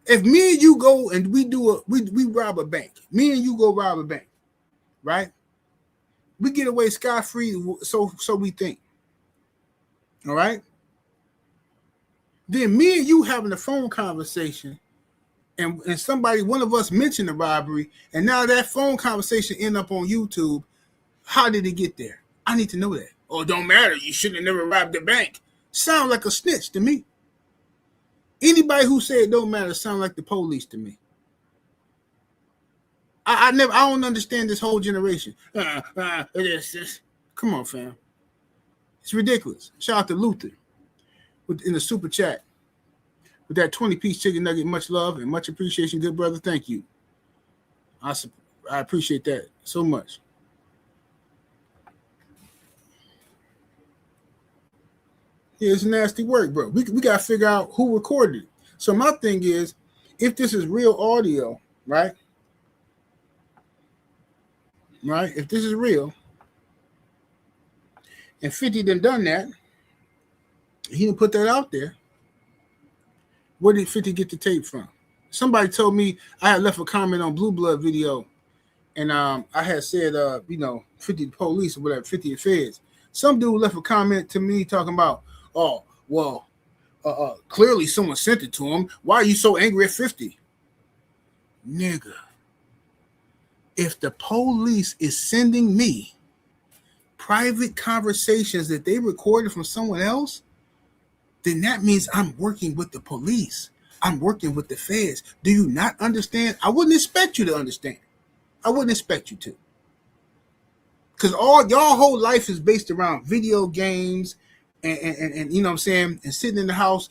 If me and you go and we rob a bank, me and you go rob a bank, right? We get away scot-free, so we think. All right. Then me and you having a phone conversation, and somebody, one of us mentioned the robbery, and now that phone conversation end up on YouTube. How did it get there? I need to know that. Oh, it don't matter. You should have never robbed the bank. Sound like a snitch to me. Anybody who said it don't matter sound like the police to me. I don't understand this whole generation. Come on, fam. It's ridiculous. Shout out to Luther in the super chat with that 20-piece chicken nugget. Much love and much appreciation, good brother. Thank you. I appreciate that so much. Yeah, it's nasty work, bro. We got to figure out who recorded it. So my thing is, if this is real audio, right? Right? If this is real, and 50 done that, he didn't put that out there, where did 50 get the tape from? Somebody told me I had left a comment on Blue Blood video, and I had said, 50 the police or whatever, 50 the feds. Some dude left a comment to me talking about, oh, well, clearly someone sent it to him. Why are you so angry at 50? Nigga, if the police is sending me private conversations that they recorded from someone else, then that means I'm working with the police. I'm working with the feds. Do you not understand? I wouldn't expect you to understand. I wouldn't expect you to. Because all y'all whole life is based around video games and you know what I'm saying, and sitting in the house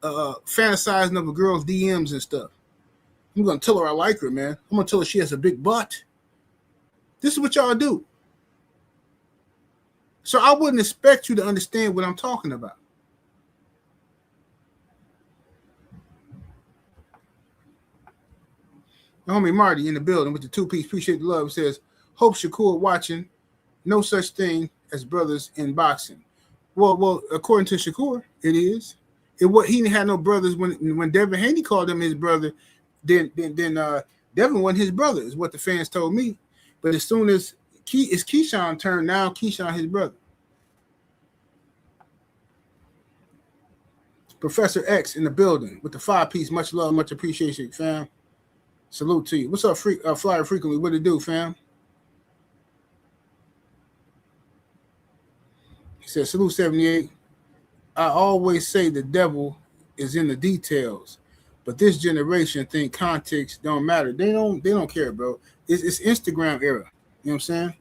fantasizing over girls' DMs and stuff. I'm gonna tell her I like her, man. I'm gonna tell her she has a big butt. This is what y'all do. So I wouldn't expect you to understand what I'm talking about. My homie Marty in the building with the 2-piece. Appreciate the love. It says, hope Shakur watching. No such thing as brothers in boxing. Well, according to Shakur, it is. He didn't have no brothers when Devin Haney called him his brother. Then Devin wasn't his brother, is what the fans told me. But as soon as it's Keyshawn turn, now Keyshawn his brother. Professor X in the building with the 5-piece. Much love, much appreciation, fam. Salute to you. What's up, Flyer Frequently? What it do, fam? He said, salute 78. I always say the devil is in the details, but this generation think context don't matter. They don't care, bro. It's Instagram era. You know what I'm saying?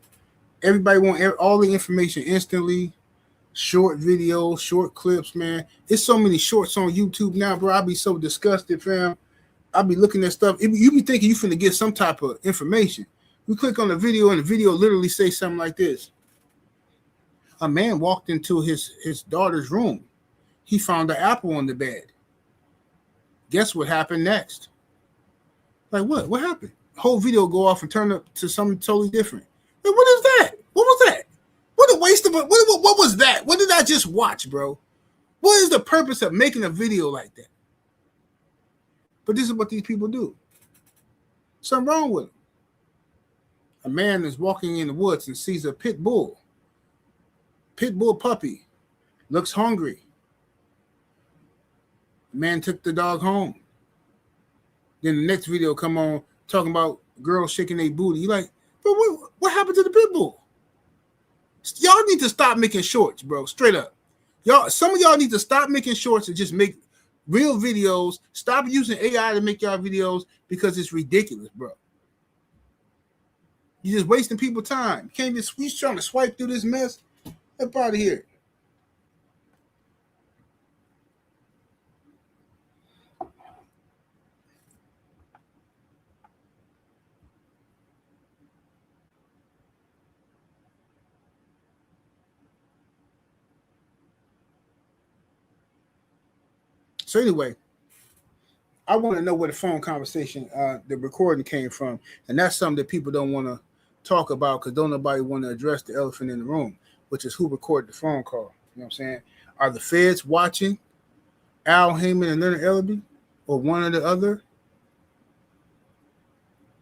Everybody want all the information instantly. Short videos, short clips, man. It's so many shorts on YouTube now, bro. I be so disgusted, fam. I be looking at stuff. You be thinking you finna get some type of information. You click on the video, and the video literally say something like this. A man walked into his daughter's room. He found an apple on the bed. Guess what happened next? Like what? What happened? The whole video go off and turn up to something totally different. Like, what is that? What was that? What a waste of what was that? What did I just watch, bro? What is the purpose of making a video like that? But this is what these people do. Something wrong with them. A man is walking in the woods and sees a pit bull. Pit bull puppy. Looks hungry. The man took the dog home. Then the next video come on talking about girls shaking their booty. You like, bro, what happened to the pit bull? Y'all need to stop making shorts, bro. Straight up. Some of y'all need to stop making shorts and just make real videos. Stop using AI to make y'all videos because it's ridiculous, bro. You're just wasting people's time. You can't just he's trying to swipe through this mess. Get out of here. So anyway, I want to know where the phone conversation, the recording came from. And that's something that people don't want to talk about because don't nobody want to address the elephant in the room, which is who recorded the phone call. You know what I'm saying? Are the feds watching Al Heyman and Leonard Ellerbe or one or the other?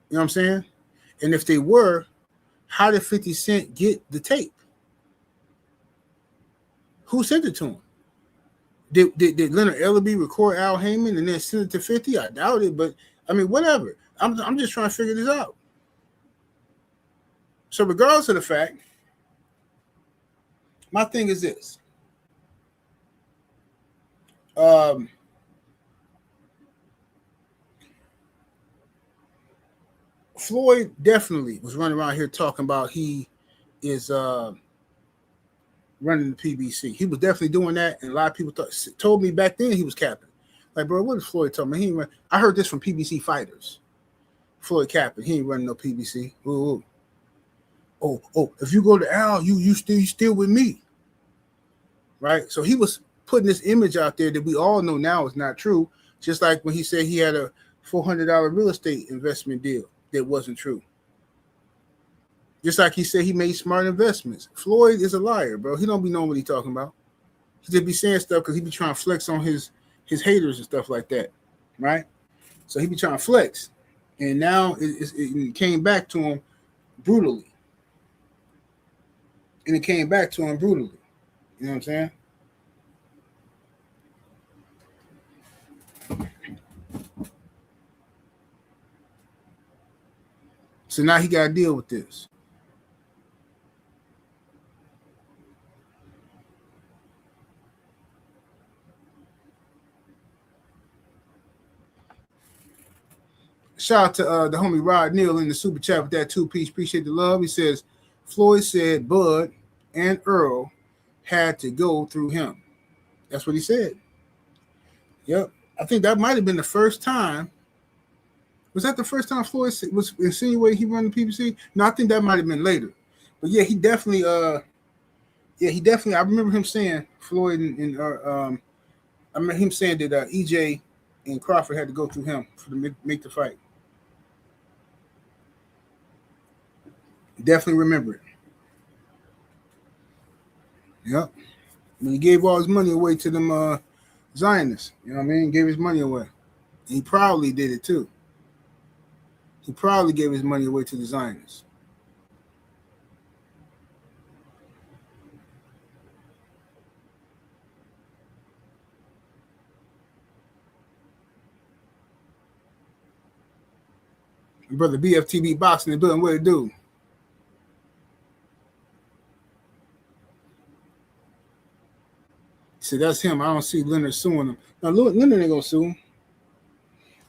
You know what I'm saying? And if they were, how did 50 Cent get the tape? Who sent it to him? Did Leonard Ellerbe record Al Heyman and then send it to 50? I doubt it, but I mean, whatever. I'm just trying to figure this out. So regardless of the fact, my thing is this. Floyd definitely was running around here talking about he is running the PBC. He was definitely doing that, and a lot of people told me back then he was capping. Like, bro, what is Floyd talking about? I heard this from PBC fighters. Floyd capping. He ain't running no PBC. Ooh. Oh, if you go to Al, you still with me. Right? So he was putting this image out there that we all know now is not true. Just like when he said he had a $400 real estate investment deal that wasn't true. Just like he said he made smart investments. Floyd is a liar, bro. He don't be knowing what he's talking about. He just be saying stuff because he be trying to flex on his haters and stuff like that, right? So he be trying to flex. And now it came back to him brutally. And it came back to him brutally. You know what I'm saying? So now he got to deal with this. Shout out to the homie Rod Neal in the super chat with that 2-piece. Appreciate the love. He says, Floyd said Bud and Earl had to go through him. That's what he said. Yep. I think that might have been the first time. Was that the first time Floyd was insinuating he run the PPC? No, I think that might have been later. But yeah, he definitely I remember him saying Floyd and I remember him saying that EJ and Crawford had to go through him to make the fight. Definitely remember it. Yep. When he gave all his money away to them Zionists, you know what I mean? Gave his money away. And he probably did it too. He probably gave his money away to the Zionists. Brother BFTB Boxing and building, what it do? See, that's him. I don't see Leonard suing him. Now, Leonard ain't gonna sue him.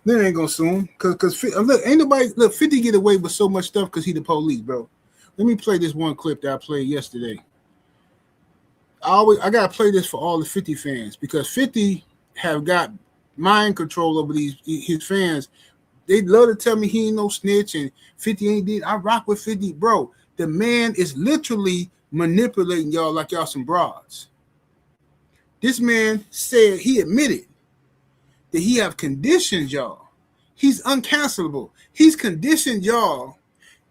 Leonard ain't gonna sue him because look, ain't nobody 50 get away with so much stuff because he the police, bro. Let me play this one clip that I played yesterday. I gotta play this for all the 50 fans because 50 have got mind control over his fans. They love to tell me he ain't no snitch and 50 ain't did. I rock with 50, bro. The man is literally manipulating y'all like y'all some broads. This man said he admitted that he have conditioned y'all. He's uncancelable. He's conditioned y'all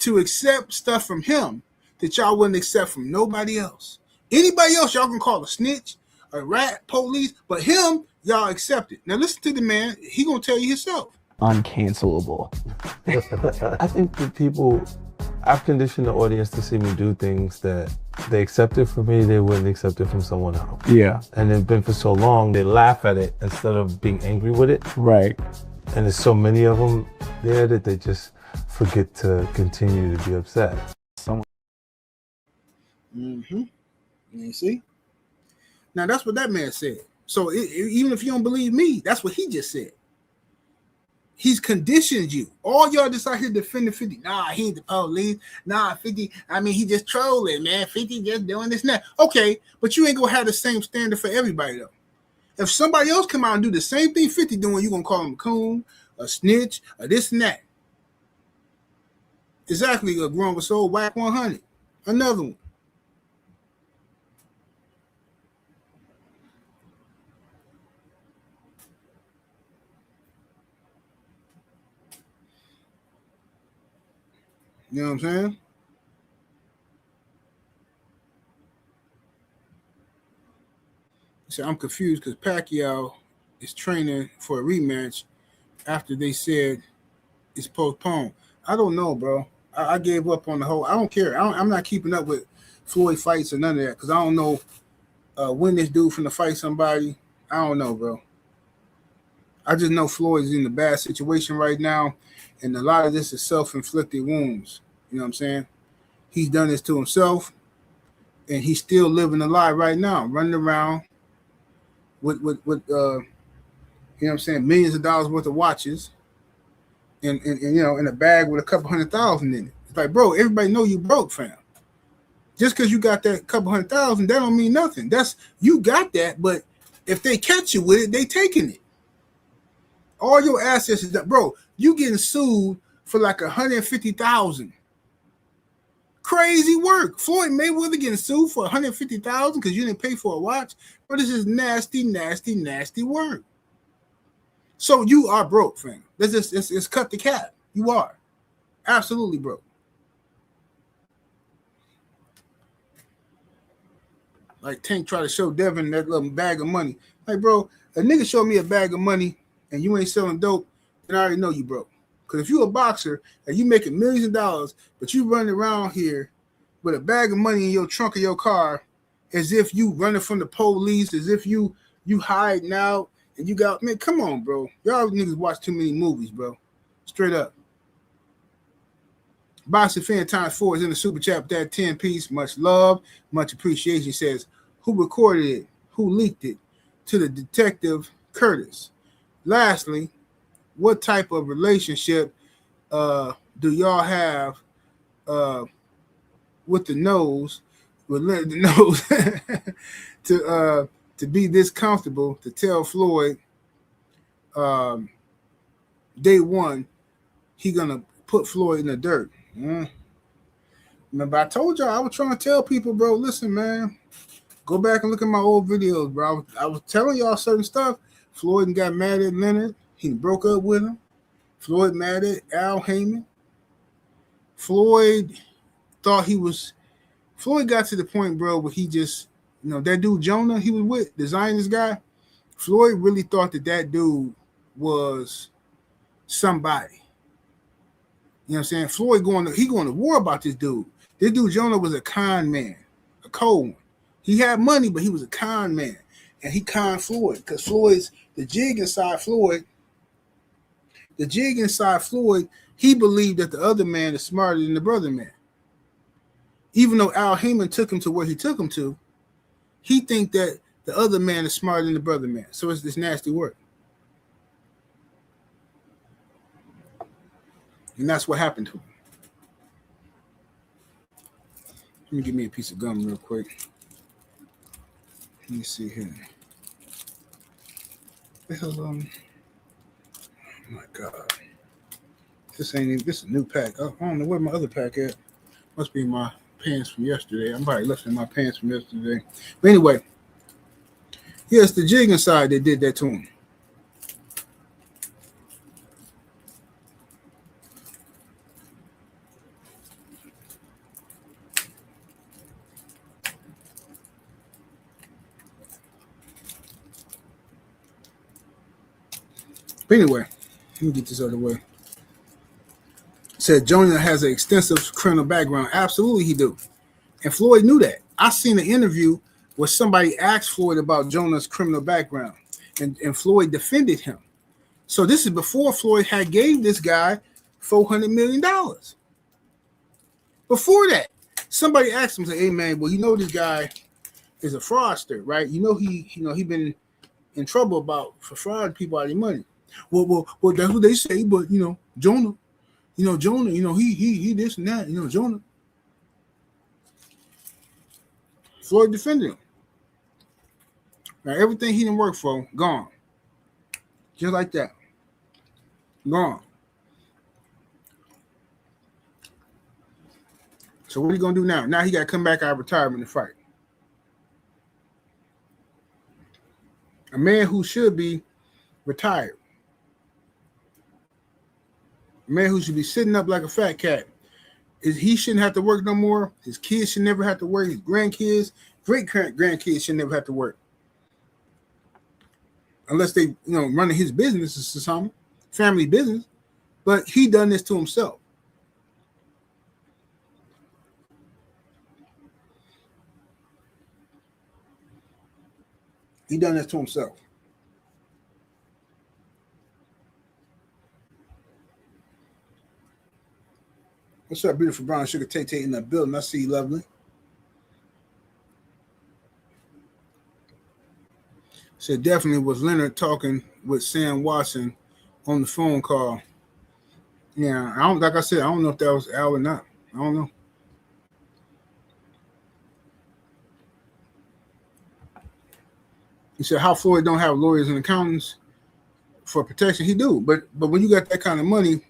to accept stuff from him that y'all wouldn't accept from nobody else. Anybody else y'all can call a snitch, a rat, police, but him, y'all accept it. Now listen to the man. He gonna tell you himself. Uncancelable. I think that I've conditioned the audience to see me do things that they accepted from me, they wouldn't accept it from someone else. Yeah. And it's been for so long, they laugh at it instead of being angry with it. Right. And there's so many of them there that they just forget to continue to be upset. You see? Now that's what that man said. So even if you don't believe me, that's what he just said. He's conditioned you. All y'all just out here defending 50. Nah, he ain't the police. Nah, 50, I mean, he just trolling, man. 50 just doing this and that. Okay, but you ain't gonna have the same standard for everybody, though. If somebody else come out and do the same thing 50 doing, you're gonna call him a coon, a snitch, or this and that. Exactly, a grown with soul, whack 100. Another one. You know what I'm saying? So I'm confused because Pacquiao is training for a rematch after they said it's postponed. I don't know, bro. I gave up on the whole. I don't care. I'm not keeping up with Floyd fights or none of that because I don't know when this dude finna fight somebody. I don't know, bro. I just know Floyd is in a bad situation right now, and a lot of this is self-inflicted wounds. You know what I'm saying? He's done this to himself, and he's still living a lie right now, running around with you know what I'm saying, millions of dollars worth of watches, and you know, in a bag with a couple $100,000 in it. It's like, bro, everybody know you broke, fam. Just because you got that couple $100,000, that don't mean nothing. That's you got that, but if they catch you with it, they taking it. All your assets is that, bro. You getting sued for like $150,000. Crazy work. Floyd Mayweather getting sued for $150,000 because you didn't pay for a watch. But this is nasty, nasty, nasty work. So you are broke, fam. Let's cut the cap. You are absolutely broke. Like Tank tried to show Devin that little bag of money. Like, bro, a nigga showed me a bag of money and you ain't selling dope, then I already know you broke. Because if you a boxer and you making millions of dollars, but you running around here with a bag of money in your trunk of your car as if you running from the police, as if you hiding out and you got, man, come on, bro. Y'all niggas watch too many movies, bro. Straight up. Boxing Fan Times 4 is in the super chat with that 10-piece. Much love, much appreciation. He says, who recorded it? Who leaked it? To the detective Curtis. Lastly, what type of relationship do y'all have with the nose, with Leonard the nose, to be this comfortable to tell Floyd day one he gonna put Floyd in the dirt? Remember, I told y'all I was trying to tell people, bro. Listen, man, go back and look at my old videos, bro. I was telling y'all certain stuff. Floyd got mad at Leonard. He broke up with him. Floyd mad at Al Heyman. Floyd thought he was. Floyd got to the point, bro, where he just, that dude Jonah he was with, the Zionist guy. Floyd really thought that dude was somebody. You know what I'm saying? Floyd going to war about this dude. This dude Jonah was a con man, a cold one. He had money, but he was a con man, and he conned Floyd because Floyd's the jig inside Floyd. The jig inside Floyd, he believed that the other man is smarter than the brother man. Even though Al Heyman took him to where he took him to, he think that the other man is smarter than the brother man. So it's this nasty work. And that's what happened to him. Let me give me a piece of gum real quick. Let me see here. The hell, oh my God. This is a new pack. I don't know where my other pack at. Must be my pants from yesterday. I'm probably left in my pants from yesterday. But anyway, yes, the jig inside that did that to him. But anyway, let me get this out of the way. Said Jonah has an extensive criminal background. Absolutely, he do. And Floyd knew that. I seen an interview where somebody asked Floyd about Jonah's criminal background, and Floyd defended him. So this is before Floyd had gave this guy $400 million. Before that, somebody asked him, say, "Hey man, well, this guy is a fraudster, right? He been in trouble for frauding people out of their money." Well, that's what they say. But Jonah, he this and that. Jonah. Floyd defended him. Now everything he didn't work for, gone. Just like that, gone. So what are you gonna do now? Now he got to come back out of retirement and fight. A man who should be retired. A man who should be sitting up like a fat cat. He shouldn't have to work no more. His kids should never have to work. His grandkids, great-grandkids should never have to work. Unless they, running his business or something, family business. But he done this to himself. He done this to himself. What's up, beautiful brown sugar Tay in the building? I see you, lovely. Said definitely was Leonard talking with Sam Watson on the phone call. Yeah, like I said, I don't know if that was Al or not. I don't know. He said how Floyd don't have lawyers and accountants for protection. He do, but when you got that kind of money,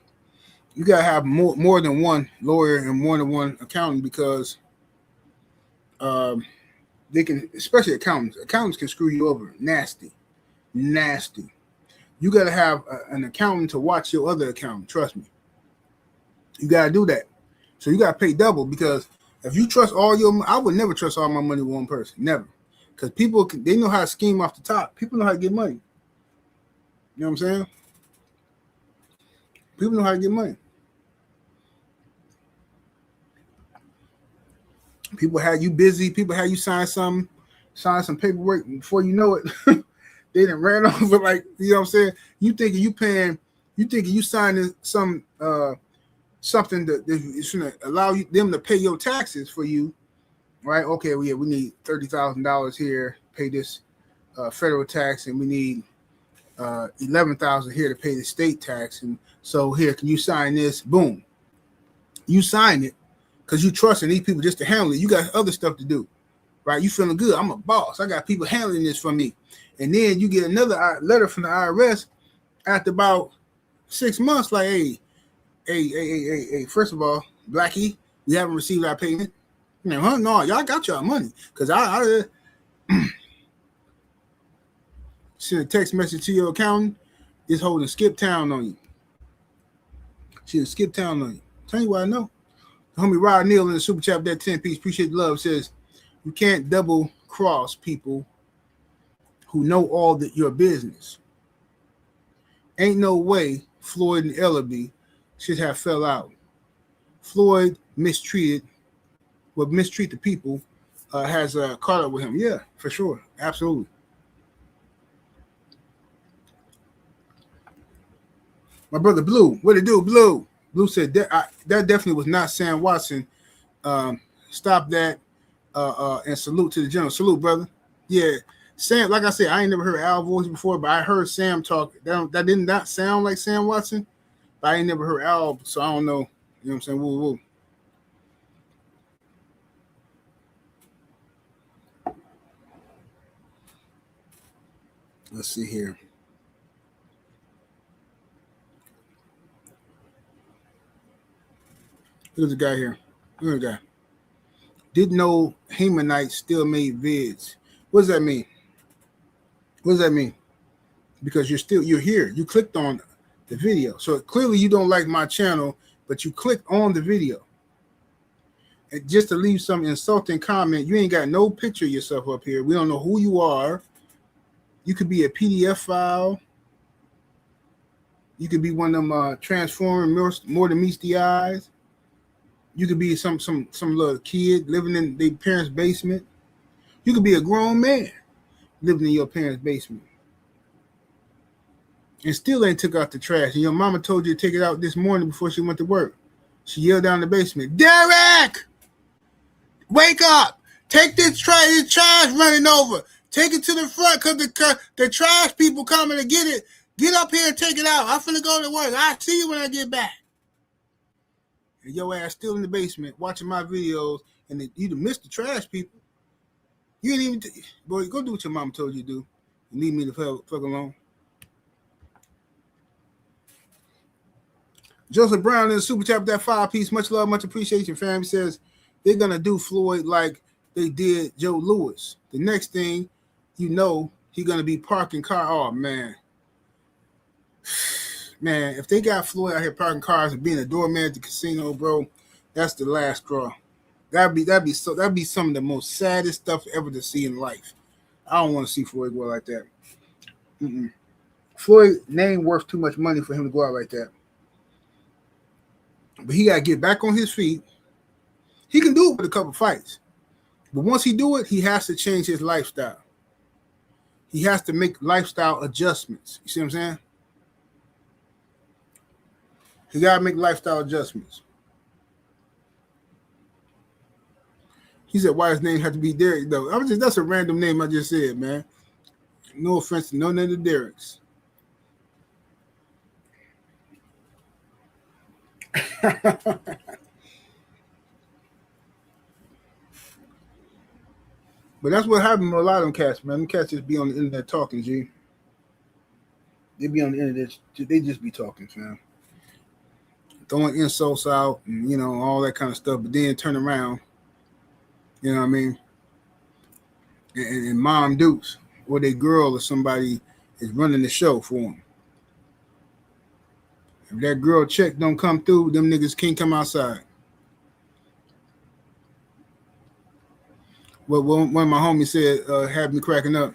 you gotta have more than one lawyer and more than one accountant because they can, especially accountants. Accountants can screw you over, nasty. You gotta have an accountant to watch your other accountant. Trust me, you gotta do that. So you gotta pay double because if you trust I would never trust all my money with one person, never, because people they know how to scheme off the top. People know how to get money. You know what I'm saying? People know how to get money. People had you busy. People had you sign some paperwork. Before you know it, they done ran over. Like, you know what I'm saying? You thinking you signing some something that is going to allow them to pay your taxes for you, right? Okay, we need $30,000 here. Pay this federal tax, and we need $11,000 here to pay the state tax, and so here, can you sign this? Boom, you sign it because you trust in these people just to handle it. You got other stuff to do, right? You feeling good? I'm a boss. I got people handling this for me, and then you get another letter from the IRS after about 6 months, like, hey, first of all, Blackie, we haven't received our payment. You know, huh? No, y'all got y'all money because I send a text message to your accountant. It's holding skip town on you. She'll skip town on you. Tell you what I know. The homie Rod Neal in the super chat, that 10 piece, appreciate the love, says you can't double cross people who know all your business. Ain't no way Floyd and Ellerbe should have fell out. Floyd mistreat the people, has caught up with him. Yeah, for sure. Absolutely. My brother Blue, what it do, Blue? Blue said that definitely was not Sam Watson. Stop that and salute to the general. Salute, brother. Yeah, Sam, like I said, I ain't never heard Al's voice before, but I heard Sam talk. That did not sound like Sam Watson, but I ain't never heard Al, so I don't know. You know what I'm saying? Woo, woo. Let's see here. Look at the guy here. Look at the guy. Didn't know Hamanites still made vids. What does that mean? What does that mean? Because you're here. You clicked on the video. So clearly you don't like my channel, but you clicked on the video. And just to leave some insulting comment, you ain't got no picture of yourself up here. We don't know who you are. You could be a PDF file. You could be one of them transforming more than meets the eyes. You could be some little kid living in their parents' basement. You could be a grown man living in your parents' basement. And still ain't took out the trash. And your mama told you to take it out this morning before she went to work. She yelled down in the basement, Derek! Wake up! Take this trash running over. Take it to the front because the trash people coming to get it. Get up here and take it out. I'm finna go to work. I'll see you when I get back. And your ass still in the basement watching my videos, and you done missed the trash people. You ain't even, boy, go do what your mama told you to do. You leave me the fuck alone. Joseph Brown in the super chat with that 5-piece. Much love, much appreciation, fam. He says they're gonna do Floyd like they did Joe Louis. The next thing you know, he's gonna be parking car. Oh man. Man, if they got Floyd out here parking cars and being a doorman at the casino, bro, that's the last straw. That'd be some of the most saddest stuff ever to see in life. I don't want to see Floyd go out like that. Floyd's name worth too much money for him to go out like that. But he got to get back on his feet. He can do it with a couple fights. But once he do it, he has to change his lifestyle. He has to make lifestyle adjustments. You see what I'm saying? He got to make lifestyle adjustments. He said, why his name had to be Derek, though? That's a random name I just said, man. No offense to none of the Dereks. But that's what happened with a lot of them cats, man. Them cats just be on the internet talking, G. They be on the internet. They just be talking, fam. Throwing insults out and, you know, all that kind of stuff. But then turn around, you know what I mean? And Mom Dukes or their girl or somebody is running the show for them. If that girl check don't come through, them niggas can't come outside. Well, one of my homies said, had me cracking up.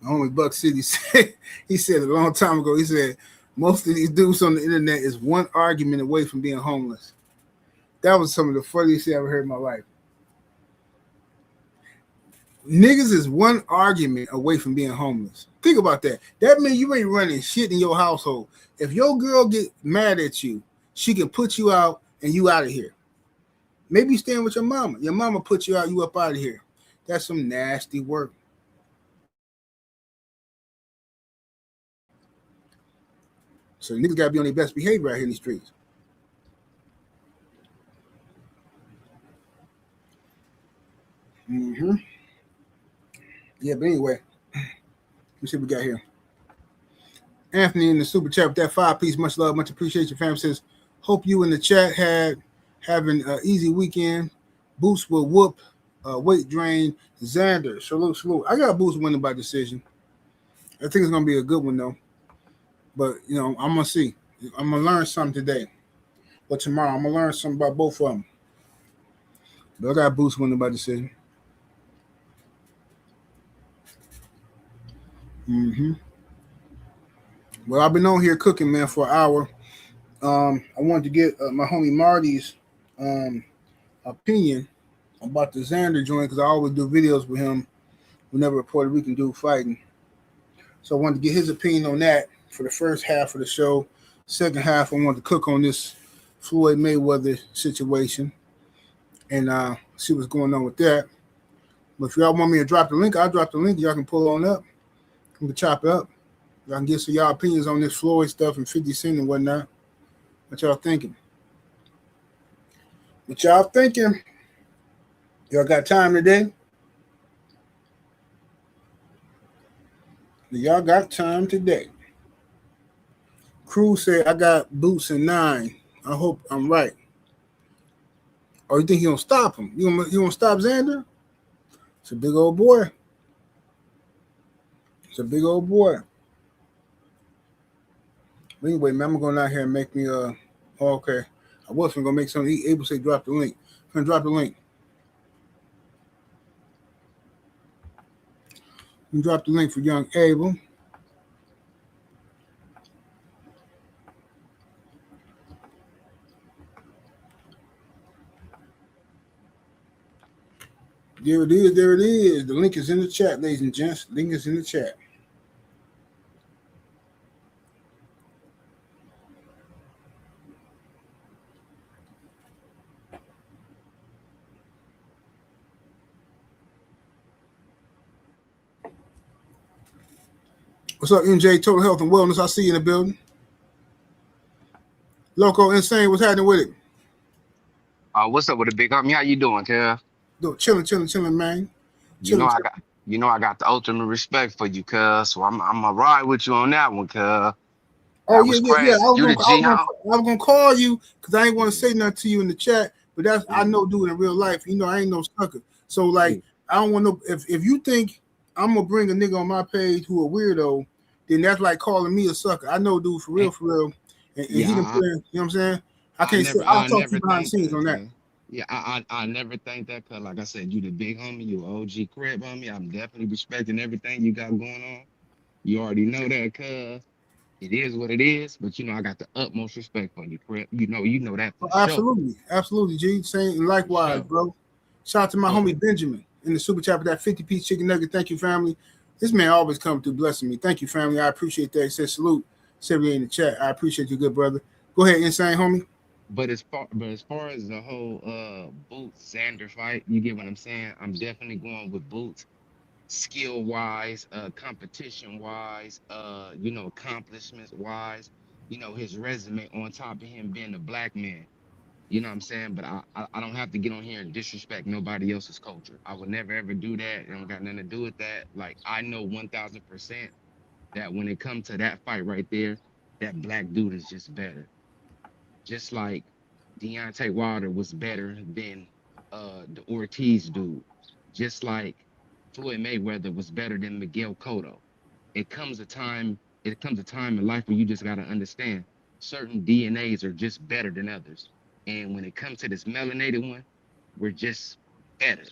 My homie Buck City said, he said a long time ago, he said, most of these dudes on the internet is one argument away from being homeless. That was some of the funniest shit I ever heard in my life. Niggas is one argument away from being homeless. Think about that. That means you ain't running shit in your household. If your girl get mad at you, she can put you out and you out of here. Maybe you staying with your mama. Your mama put you out, you up out of here. That's some nasty work. So niggas gotta be on their best behavior out here in the streets. Mm-hmm. Yeah, but anyway, let's see what we got here. Anthony in the super chat with that 5-piece. Much love, much appreciation. Fam says, hope you in the chat having an easy weekend. Boost will whoop, weight drain. Zander, salute. I got Boost winning by decision. I think it's gonna be a good one though. But I'm gonna see. I'm gonna learn something today. But tomorrow I'm gonna learn something about both of them. But I got Boost winning by decision. Mm-hmm. Well, I've been on here cooking, man, for an hour. I wanted to get my homie Marty's opinion about the Zander joint because I always do videos with him whenever a Puerto Rican dude fighting. So I wanted to get his opinion on that for the first half of the show. Second half, I wanted to cook on this Floyd Mayweather situation and see what's going on with that. But if y'all want me to drop the link, I'll drop the link. Y'all can pull on up. We can chop it up. Y'all can get some y'all opinions on this Floyd stuff and 50 Cent and whatnot. What y'all thinking? Y'all got time today? Y'all got time today. Cruz said, I got Boots in 9. I hope I'm right. Or you think he gonna stop him? You gonna stop Zander? It's a big old boy. But anyway, man, I'm going out here and make me okay. I was gonna make something. He able to say drop the link. I'm gonna drop the link. You drop the link for young Abel. There it is. The link is in the chat, ladies and gents. Link is in the chat. What's up, MJ? Total Health and Wellness. I see you in the building. Loco Insane, what's happening with it? What's up with the big homie? How you doing, Kev? Chilling, man. I got the ultimate respect for you, cuz. So I'm gonna ride with you on that one, cuz. Oh, that was yeah. crazy. I You the G, huh? was gonna call you because I ain't want to say nothing to you in the chat, but that's I know dude in real life. I ain't no sucker. So like I don't want no if you think I'm gonna bring a nigga on my page who a weirdo, then that's like calling me a sucker. I know dude for real. And he done put in, you know what I'm saying? I'll talk to you behind the scenes on that. Yeah, I never think that, cause like I said, you the big homie, you OG crib homie. I'm definitely respecting everything you got going on. You already know that, cuz. It is what it is, but I got the utmost respect for you, crib. You know that for sure. Absolutely, G. Same likewise, bro. Shout out to my homie Benjamin in the super chat for that 50-piece chicken nugget. Thank you, family. This man always come through blessing me. Thank you, family. I appreciate that. He said salute. Said we in the chat. I appreciate you, good brother. Go ahead, Insane homie. But as far as the whole Boots Zander fight, you get what I'm saying? I'm definitely going with Boots. Skill wise, competition wise, accomplishments wise, his resume on top of him being a black man. You know what I'm saying? But I don't have to get on here and disrespect nobody else's culture. I would never ever do that. It don't got nothing to do with that. Like I know 1000% that when it comes to that fight right there, that black dude is just better. Just like Deontay Wilder was better than the Ortiz dude. Just like Floyd Mayweather was better than Miguel Cotto. It comes a time in life where you just gotta understand certain DNAs are just better than others. And when it comes to this melanated one, we're just better.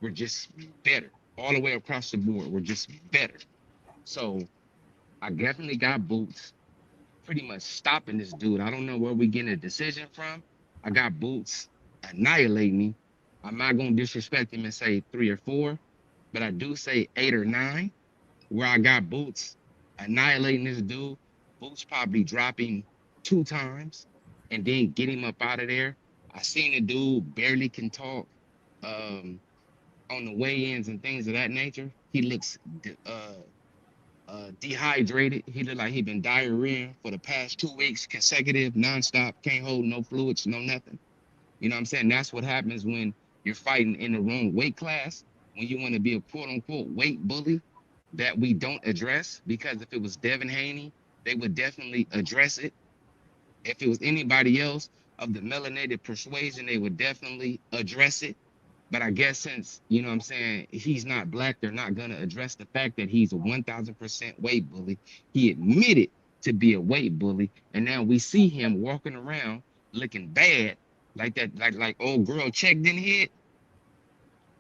We're just better. All the way across the board, we're just better. So I definitely got Boots pretty much stopping this dude. I don't know where we getting a decision from. I got Boots annihilating me. I'm not gonna disrespect him and say 3 or 4, but I do say 8 or 9, where I got Boots annihilating this dude. Boots probably dropping 2 times and then get him up out of there. I seen the dude barely can talk um, on the weigh-ins and things of that nature. He looks dehydrated. He looked like he been diarrhea for the past 2 weeks consecutive, nonstop. Can't hold no fluids, no nothing. You know what I'm saying? That's what happens when you're fighting in the wrong weight class. When you want to be a quote unquote weight bully that we don't address. Because if it was Devin Haney, they would definitely address it. If it was anybody else of the melanated persuasion, they would definitely address it. But I guess since, you know what I'm saying, he's not black, they're not going to address the fact that he's a 1,000% weight bully. He admitted to be a weight bully. And now we see him walking around looking bad, like that, like old girl check didn't hit.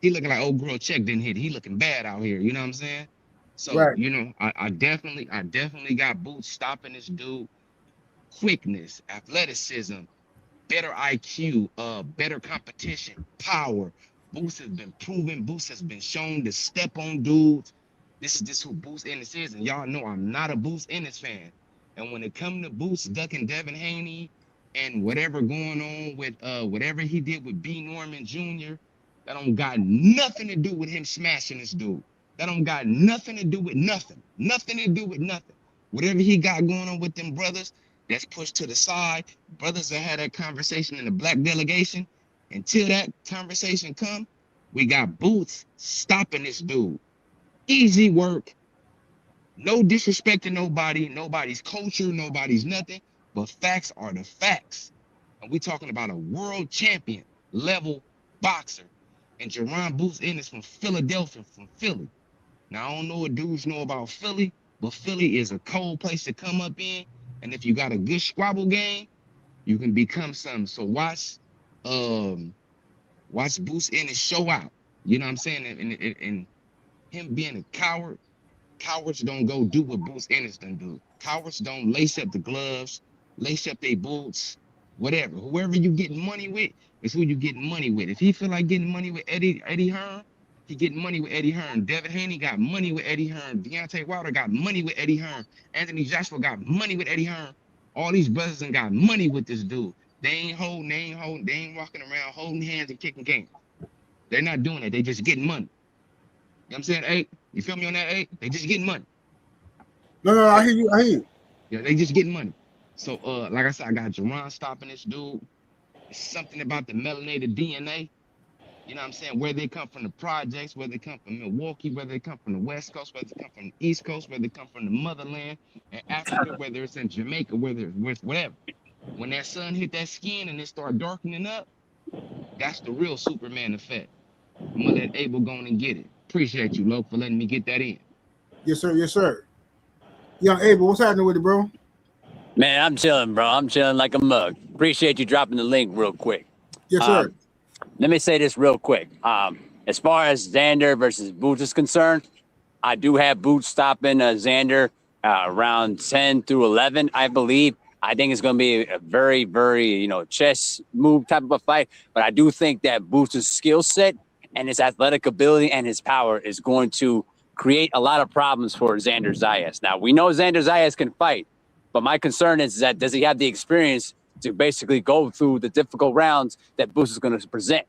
He looking like old girl check didn't hit. He looking bad out here. You know what I'm saying? So, Right. you know, I definitely got Boots stopping this dude. Quickness, athleticism, better IQ, better competition, power. Boots has been proven. Boots has been shown to step on dudes. This is who Boots Ennis is, and y'all know I'm not a Boots Ennis fan. And when it comes to Boots ducking Devin Haney and whatever going on with whatever he did with B. Norman Jr., that don't got nothing to do with him smashing this dude. That don't got nothing to do with nothing. Nothing to do with nothing. Whatever he got going on with them brothers, that's pushed to the side. Brothers that had that conversation in the black delegation. Until that conversation come, we got Boots stopping this dude. Easy work. No disrespect to nobody, nobody's culture, nobody's nothing. But facts are the facts. And we talking about a world champion level boxer. And Jerron Boots Ennis from Philadelphia, from Philly. Now, I don't know what dudes know about Philly, but Philly is a cold place to come up in. And if you got a good squabble game, you can become something. So watch Boots Ennis show out. You know what I'm saying? And him being a coward, cowards don't go do what Boots Ennis done do. Cowards don't lace up the gloves, lace up their boots, whatever. Whoever you getting money with is who you getting money with. If he feel like getting money with Eddie Hearn, he getting money with Eddie Hearn. Devin Haney got money with Eddie Hearn. Deontay Wilder got money with Eddie Hearn. Anthony Joshua got money with Eddie Hearn. All these brothers done got money with this dude. They ain't walking around holding hands and kicking cans. They're not doing it. They just getting money. You know what I'm saying, Eight? You feel me on that, Eight? They just getting money. No, I hear you. Yeah, they just getting money. So, like I said, I got Jerron stopping this dude. It's something about the melanated DNA. You know what I'm saying? Where they come from, the projects, whether they come from Milwaukee, whether they come from the West Coast, whether they come from the East Coast, whether they come from the motherland and Africa, whether it's in Jamaica, whether it's whatever. When that sun hit that skin and it start darkening up, that's the real Superman effect. I'm gonna let Abel go on and get it. Appreciate you, Lo, for letting me get that in. Yes, sir. Yes, sir. Young Abel, what's happening with it, bro? Man, I'm chilling, bro. I'm chilling like a mug. Appreciate you dropping the link real quick. Yes, sir. Let me say this real quick. As far as Zander versus Boots is concerned, I do have Boots stopping Zander around 10 through 11, I believe. I think it's going to be a very, very, chess move type of a fight. But I do think that Boots' skill set and his athletic ability and his power is going to create a lot of problems for Zander Zayas. Now, we know Zander Zayas can fight, but my concern is that does he have the experience to basically go through the difficult rounds that Boots is going to present?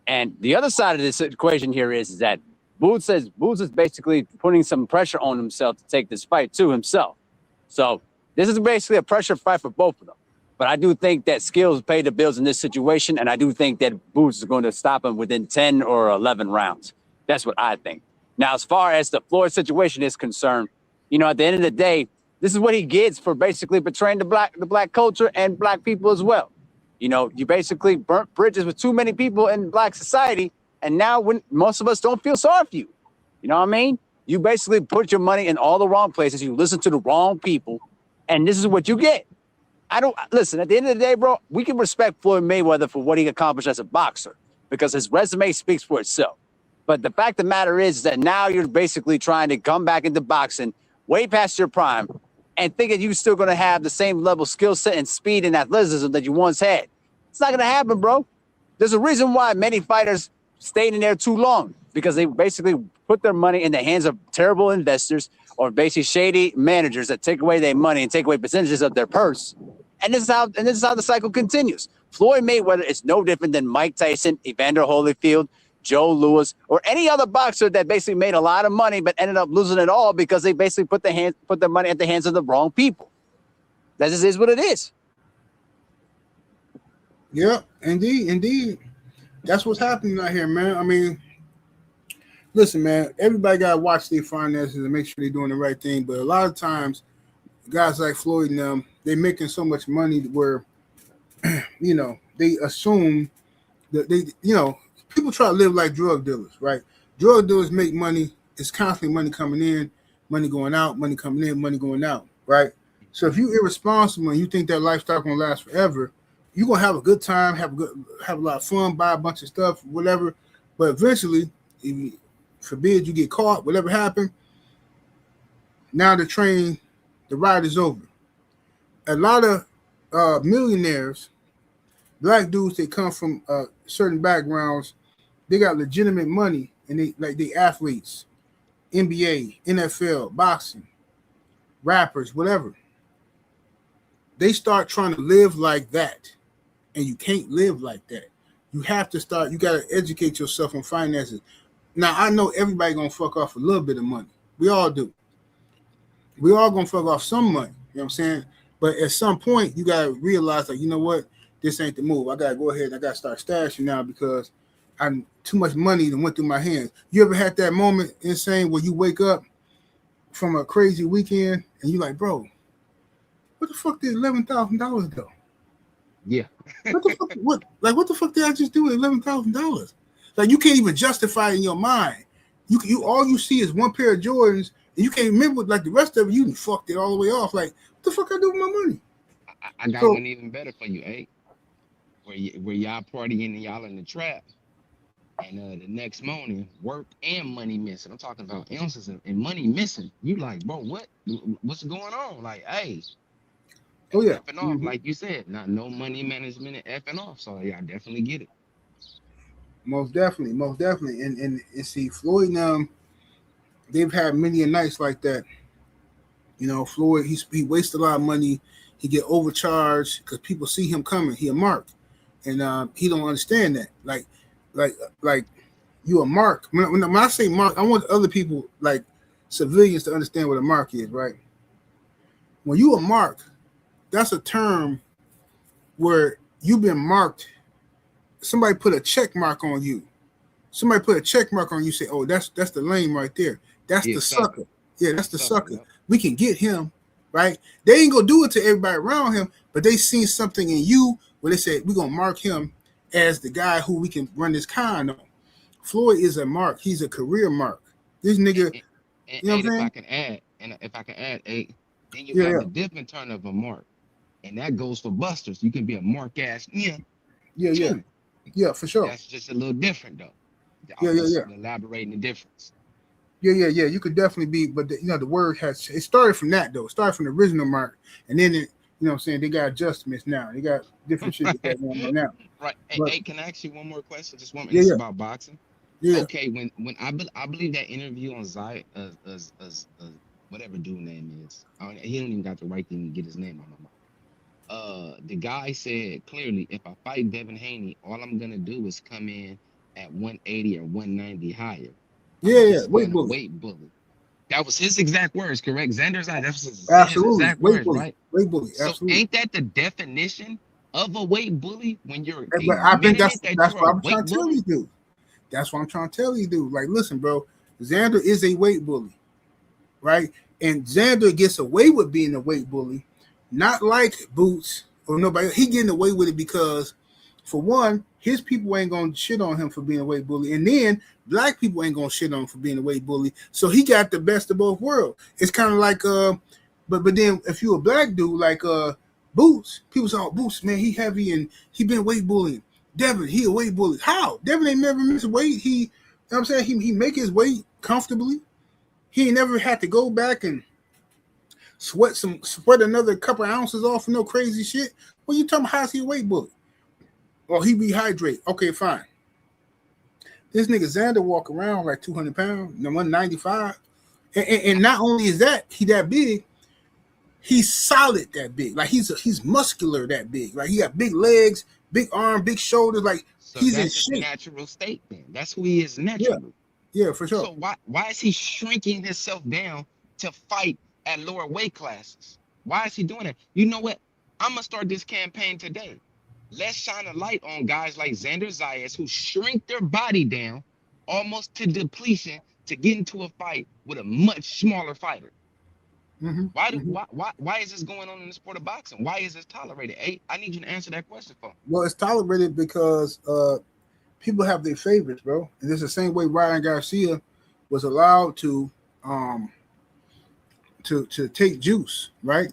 And the other side of this equation here is that Boots is basically putting some pressure on himself to take this fight to himself. So this is basically a pressure fight for both of them. But I do think that skills pay the bills in this situation, and I do think that Boots is going to stop him within 10 or 11 rounds. That's what I think. Now, as far as the Floyd situation is concerned, at the end of the day, this is what he gets for basically betraying the black culture and black people as well. You basically burnt bridges with too many people in black society, and now when most of us don't feel sorry for you. You know what I mean? You basically put your money in all the wrong places. You listen to the wrong people, and this is what you get. Listen, at the end of the day, bro, we can respect Floyd Mayweather for what he accomplished as a boxer because his resume speaks for itself. But the fact of the matter is that now you're basically trying to come back into boxing way past your prime and thinking you're still going to have the same level of skill set and speed and athleticism that you once had. It's not going to happen, bro. There's a reason why many fighters stayed in there too long because they basically put their money in the hands of terrible investors or basically shady managers that take away their money and take away percentages of their purse. And this is how the cycle continues. Floyd Mayweather is no different than Mike Tyson, Evander Holyfield, Joe Louis, or any other boxer that basically made a lot of money but ended up losing it all because they basically put their money at the hands of the wrong people. That just is what it is. Yeah, indeed. That's what's happening out here, man. I mean, listen, man, everybody got to watch their finances and make sure they're doing the right thing. But a lot of times, guys like Floyd and them, they're making so much money where, you know, they assume that they, you know, people try to live like drug dealers, right? Drug dealers make money. It's constantly money coming in, money going out, money coming in, money going out, right? So if you're irresponsible and you think that lifestyle going to last forever, you're going to have a good time, have a lot of fun, buy a bunch of stuff, whatever. But eventually, if forbid you get caught, whatever happened, now the ride is over. A lot of millionaires, black dudes that come from certain backgrounds, they got legitimate money, and they athletes, NBA, NFL, boxing, rappers, whatever. They start trying to live like that, and you can't live like that. You have to start. You got to educate yourself on finances. Now, I know everybody gonna fuck off a little bit of money. We all do. We all gonna fuck off some money. You know what I'm saying? But at some point, you gotta realize, like, you know what? This ain't the move. I gotta go ahead and I gotta start stashing now because I'm too much money that went through my hands. You ever had that moment, insane, where you wake up from a crazy weekend and you're like, bro, what the fuck did $11,000 go? Yeah. What the fuck did I just do with $11,000? Like, you can't even justify it in your mind. You all you see is one pair of Jordans, and you can't remember like the rest of it. You fucked it all the way off. Like, what the fuck I do with my money? I got one even better for you, eh? Where y'all partying and y'all in the trap, and the next morning, work and money missing. I'm talking about ounces and money missing. You like, bro, what's going on? Like, hey, oh yeah, effing off, like you said, no money management and effing off. So yeah, I definitely get it. Most definitely, and see, Floyd now, they've had many a nights like that. You know, Floyd, he wastes a lot of money. He get overcharged because people see him coming. He a mark, and he don't understand that. Like you a mark. When I say mark, I want other people, like civilians, to understand what a mark is, right? When you a mark, that's a term where you've been marked. Somebody put a check mark on you. Somebody put a check mark on you. Say, oh, that's the lame right there. That's the sucker. Yeah, that's the sucker. Yep. We can get him, right? They ain't gonna do it to everybody around him, but they seen something in you where they said we're gonna mark him as the guy who we can run this con on. Floyd is a mark. He's a career mark. This nigga. And you know what I'm saying? If I can add, then you have a different turn of a mark, and that goes for busters. You can be a mark ass Yeah, for sure. That's just a little different though. Yeah. Elaborating the difference. Yeah. You could definitely be, but the word it started from that though. It started from the original mark, and then you know what I'm saying, they got adjustments now. They got different shit that going on now. Right. But, hey, can I ask you one more question? Just one minute about boxing. Yeah. Okay, when I believe that interview on Zayas, whatever dude name is, he don't even got the right thing to get his name on my mouth. The guy said clearly, if I fight Devin Haney, all I'm gonna do is come in at 180 or 190 higher. Yeah, weight bully. That was his exact words, correct? Zander's that was his exact weight words, bully. right? Weight bully, so absolutely. Ain't that the definition of a weight bully when you're? I think that's what I'm trying to tell you, dude. That's what I'm trying to tell you, dude. Like, listen, bro, Zander is a weight bully, right? And Zander gets away with being a weight bully, not like Boots or nobody. He getting away with it because, for one, his people ain't gonna shit on him for being a weight bully, and then black people ain't gonna shit on him for being a weight bully. So he got the best of both worlds. It's kind of like, but then if you a black dude like Boots, people say, oh, Boots, man, he heavy and he been weight bullying. Devin, he a weight bully. How? Devin ain't never missed weight. You know what I'm saying? He make his weight comfortably. He ain't never had to go back and sweat another couple of ounces off for no crazy shit. What you talking about? How's he a weight bully? Or he rehydrate. Okay, fine. This nigga Zander walk around like 200 pounds, 195. And not only is that he that big, he's solid that big. Like he's muscular that big. Like he got big legs, big arm, big shoulders. Like So he's in that's his shape. natural state then. That's who he is Yeah, naturally. yeah, for sure. So why is he shrinking himself down to fight at lower weight classes? Why is he doing that? You know what? I'm gonna start this campaign today. Let's shine a light on guys like Zander Zayas who shrink their body down almost to depletion to get into a fight with a much smaller fighter. Hmm. Why is this going on in the sport of boxing? Why is this tolerated? Hey, I need you to answer that question for me. Well, it's tolerated because people have their favorites, bro. And it's the same way Ryan Garcia was allowed to take juice, right?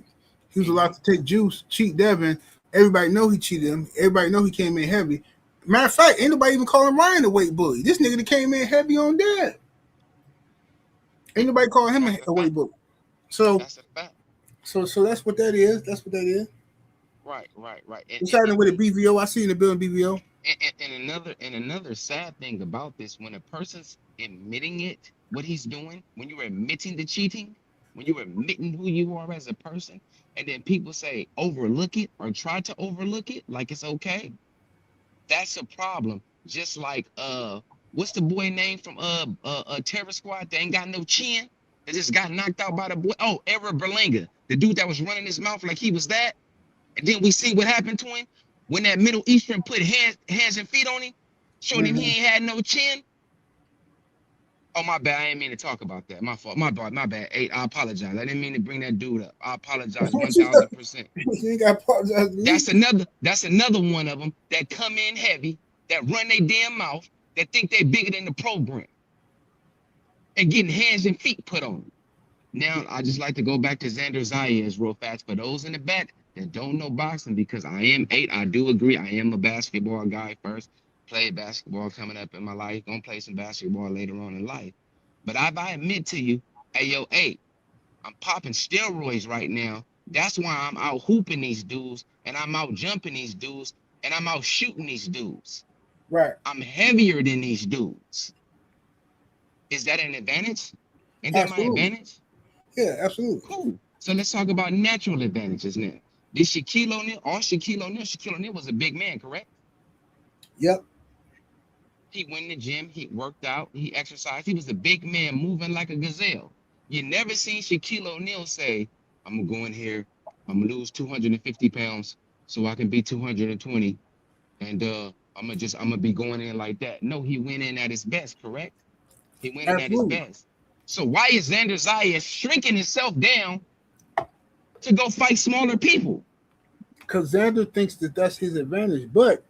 He was allowed to take juice, cheat Devin. Everybody know he cheated him. Everybody know he came in heavy. Matter of fact, ain't nobody even calling Ryan a weight bully. This nigga that came in heavy on that. Ain't nobody calling him a weight bully. So That's a fact. So that's what that is. That's what that is. Right. What's happening with the BVO? I see in the building BVO. And another sad thing about this, when a person's admitting it, what he's doing, when you're admitting the cheating, when you're admitting who you are as a person, and then people say overlook it or try to overlook it like it's okay, that's a problem. Just like what's the boy name from Terror Squad that ain't got no chin? That just got knocked out by the boy. Oh, Ellerbe, the dude that was running his mouth like he was that. And then we see what happened to him when that Middle Eastern put hands and feet on him, showed him he ain't had no chin. Oh, my bad. I didn't mean to talk about that. My fault. My bad. Hey, I apologize. I didn't mean to bring that dude up. I apologize 1,000%. You ain't got to apologize to me. That's another one of them that come in heavy, that run their damn mouth, that think they bigger than the program, and getting hands and feet put on them. Now, I just like to go back to Zander Zayas real fast for those in the back that don't know boxing, because I am 8. I do agree. I am a basketball guy first. Played basketball coming up in my life. Gonna play some basketball later on in life. But if I admit to you, hey, yo, 8, I'm popping steroids right now. That's why I'm out hooping these dudes, and I'm out jumping these dudes, and I'm out shooting these dudes. Right. I'm heavier than these dudes. Is that an advantage? Ain't that my advantage? Yeah, absolutely. Cool. So let's talk about natural advantages now. Did Shaquille O'Neal was a big man, correct? Yep. He went in the gym, he worked out, he exercised. He was a big man moving like a gazelle. You never seen Shaquille O'Neal say, I'm going to go in here, I'm going to lose 250 pounds so I can be 220. And I'm going to be going in like that. No, he went in at his best, correct? He went in at his best. So why is Zander Zayas shrinking himself down to go fight smaller people? Because Zander thinks that that's his advantage, but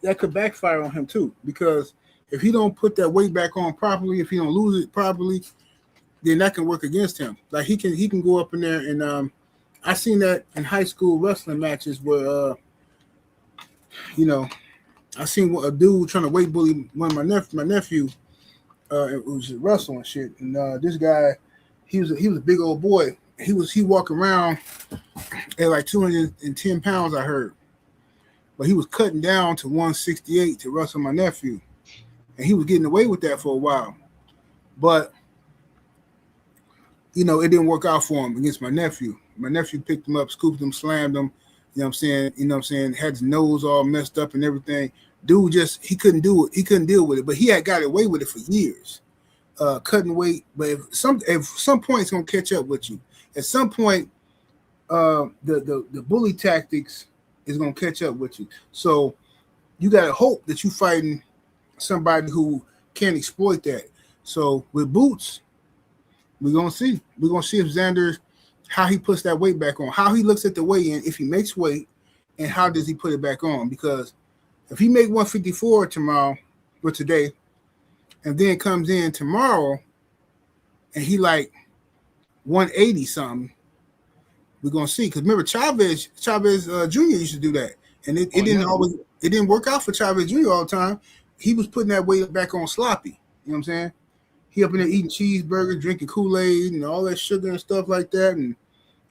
that could backfire on him too. Because if he don't put that weight back on properly, if he don't lose it properly, then that can work against him. Like he can go up in there and I seen that in high school wrestling matches where I seen a dude trying to weight bully one of my nephew. It was wrestling shit, and this guy, he was a big old boy. He walked around at like 210 pounds, I heard, but he was cutting down to 168 to wrestle my nephew, and he was getting away with that for a while, but it didn't work out for him against my nephew. My nephew picked him up, scooped him, slammed him. You know what I'm saying? Had his nose all messed up and everything. Dude he couldn't do it. He couldn't deal with it, but he had got away with it for years, cutting weight. But if some point it's gonna catch up with you. At some point, the bully tactics is gonna catch up with you. So you gotta hope that you fighting somebody who can't exploit that. So with Boots, we're gonna see. We're gonna see if Zander, how he puts that weight back on, how he looks at the weigh-in, if he makes weight, and how does he put it back on? Because if he make 154 tomorrow or today, and then comes in tomorrow, and he like 180 something, we're gonna see. Because remember, Chavez Jr. used to do that, and it didn't work out for Chavez Jr. all the time. He was putting that weight back on sloppy. You know what I'm saying? He up in there eating cheeseburgers, drinking Kool-Aid, and all that sugar and stuff like that, and you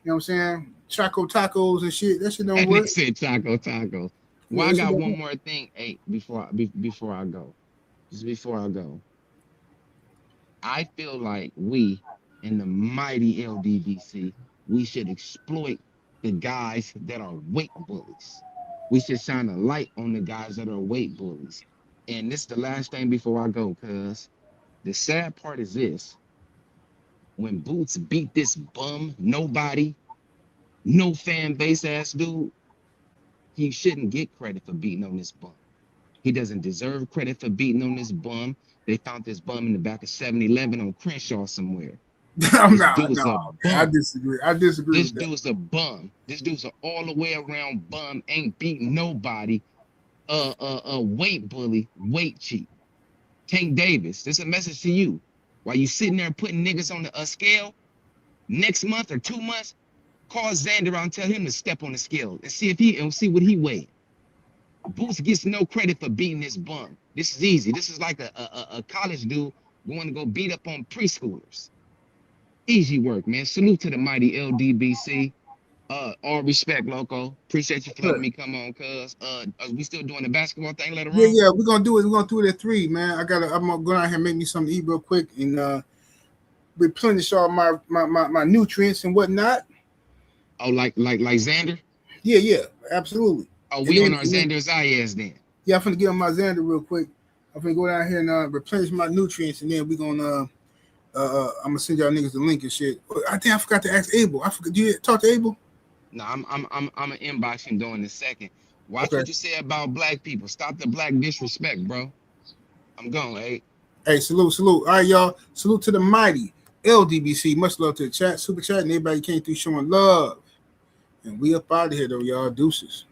know what I'm saying? Choco tacos and shit. That shit don't work. He said Choco tacos. Well, I got one more thing, before I go. Just before I go. I feel like we in the mighty LDBC, we should exploit the guys that are weight bullies. We should shine a light on the guys that are weight bullies. And this is the last thing before I go, cuz the sad part is this. When Boots beat this bum, nobody, no fan base ass dude, he shouldn't get credit for beating on this bum. He doesn't deserve credit for beating on this bum. They found this bum in the back of 7-Eleven on Crenshaw somewhere. I'm This not. dude's No, a okay, I bum. disagree. I disagree This with that. dude's a bum. This dude's an all the way around bum. Ain't beating nobody. Weight bully, weight cheat. Tank Davis, this is a message to you. While you sitting there putting niggas on a scale, next month or 2 months, call Zander out and tell him to step on the scale and see what he weighed. Boots gets no credit for beating this bum. This is easy. This is like a college dude going to go beat up on preschoolers. Easy work, man. Salute to the mighty LDBC. All respect, Loco. Appreciate you for letting me come on, cuz. Are we still doing the basketball thing later on? Yeah, we're gonna do it. We're gonna do it at 3, man. I'm gonna go out here and make me something to eat real quick and replenish all my nutrients and whatnot. Oh, like Zander? Yeah, absolutely. Oh, we on our Zander Zayas then. Yeah, I'm finna get on my Zander real quick. I'm finna go down here and replenish my nutrients, and then we're gonna I'm gonna send y'all niggas the link and shit. I think I forgot to ask Abel. I forgot. Did you talk to Abel? No, I'm an inbox him doing this second. Watch Okay. what you say about black people. Stop the black disrespect, bro. I'm going, hey. Hey, salute. All right, y'all. Salute to the mighty LDBC. Much love to the chat, super chat, and everybody came through showing love. And we up out of here though, y'all. Deuces.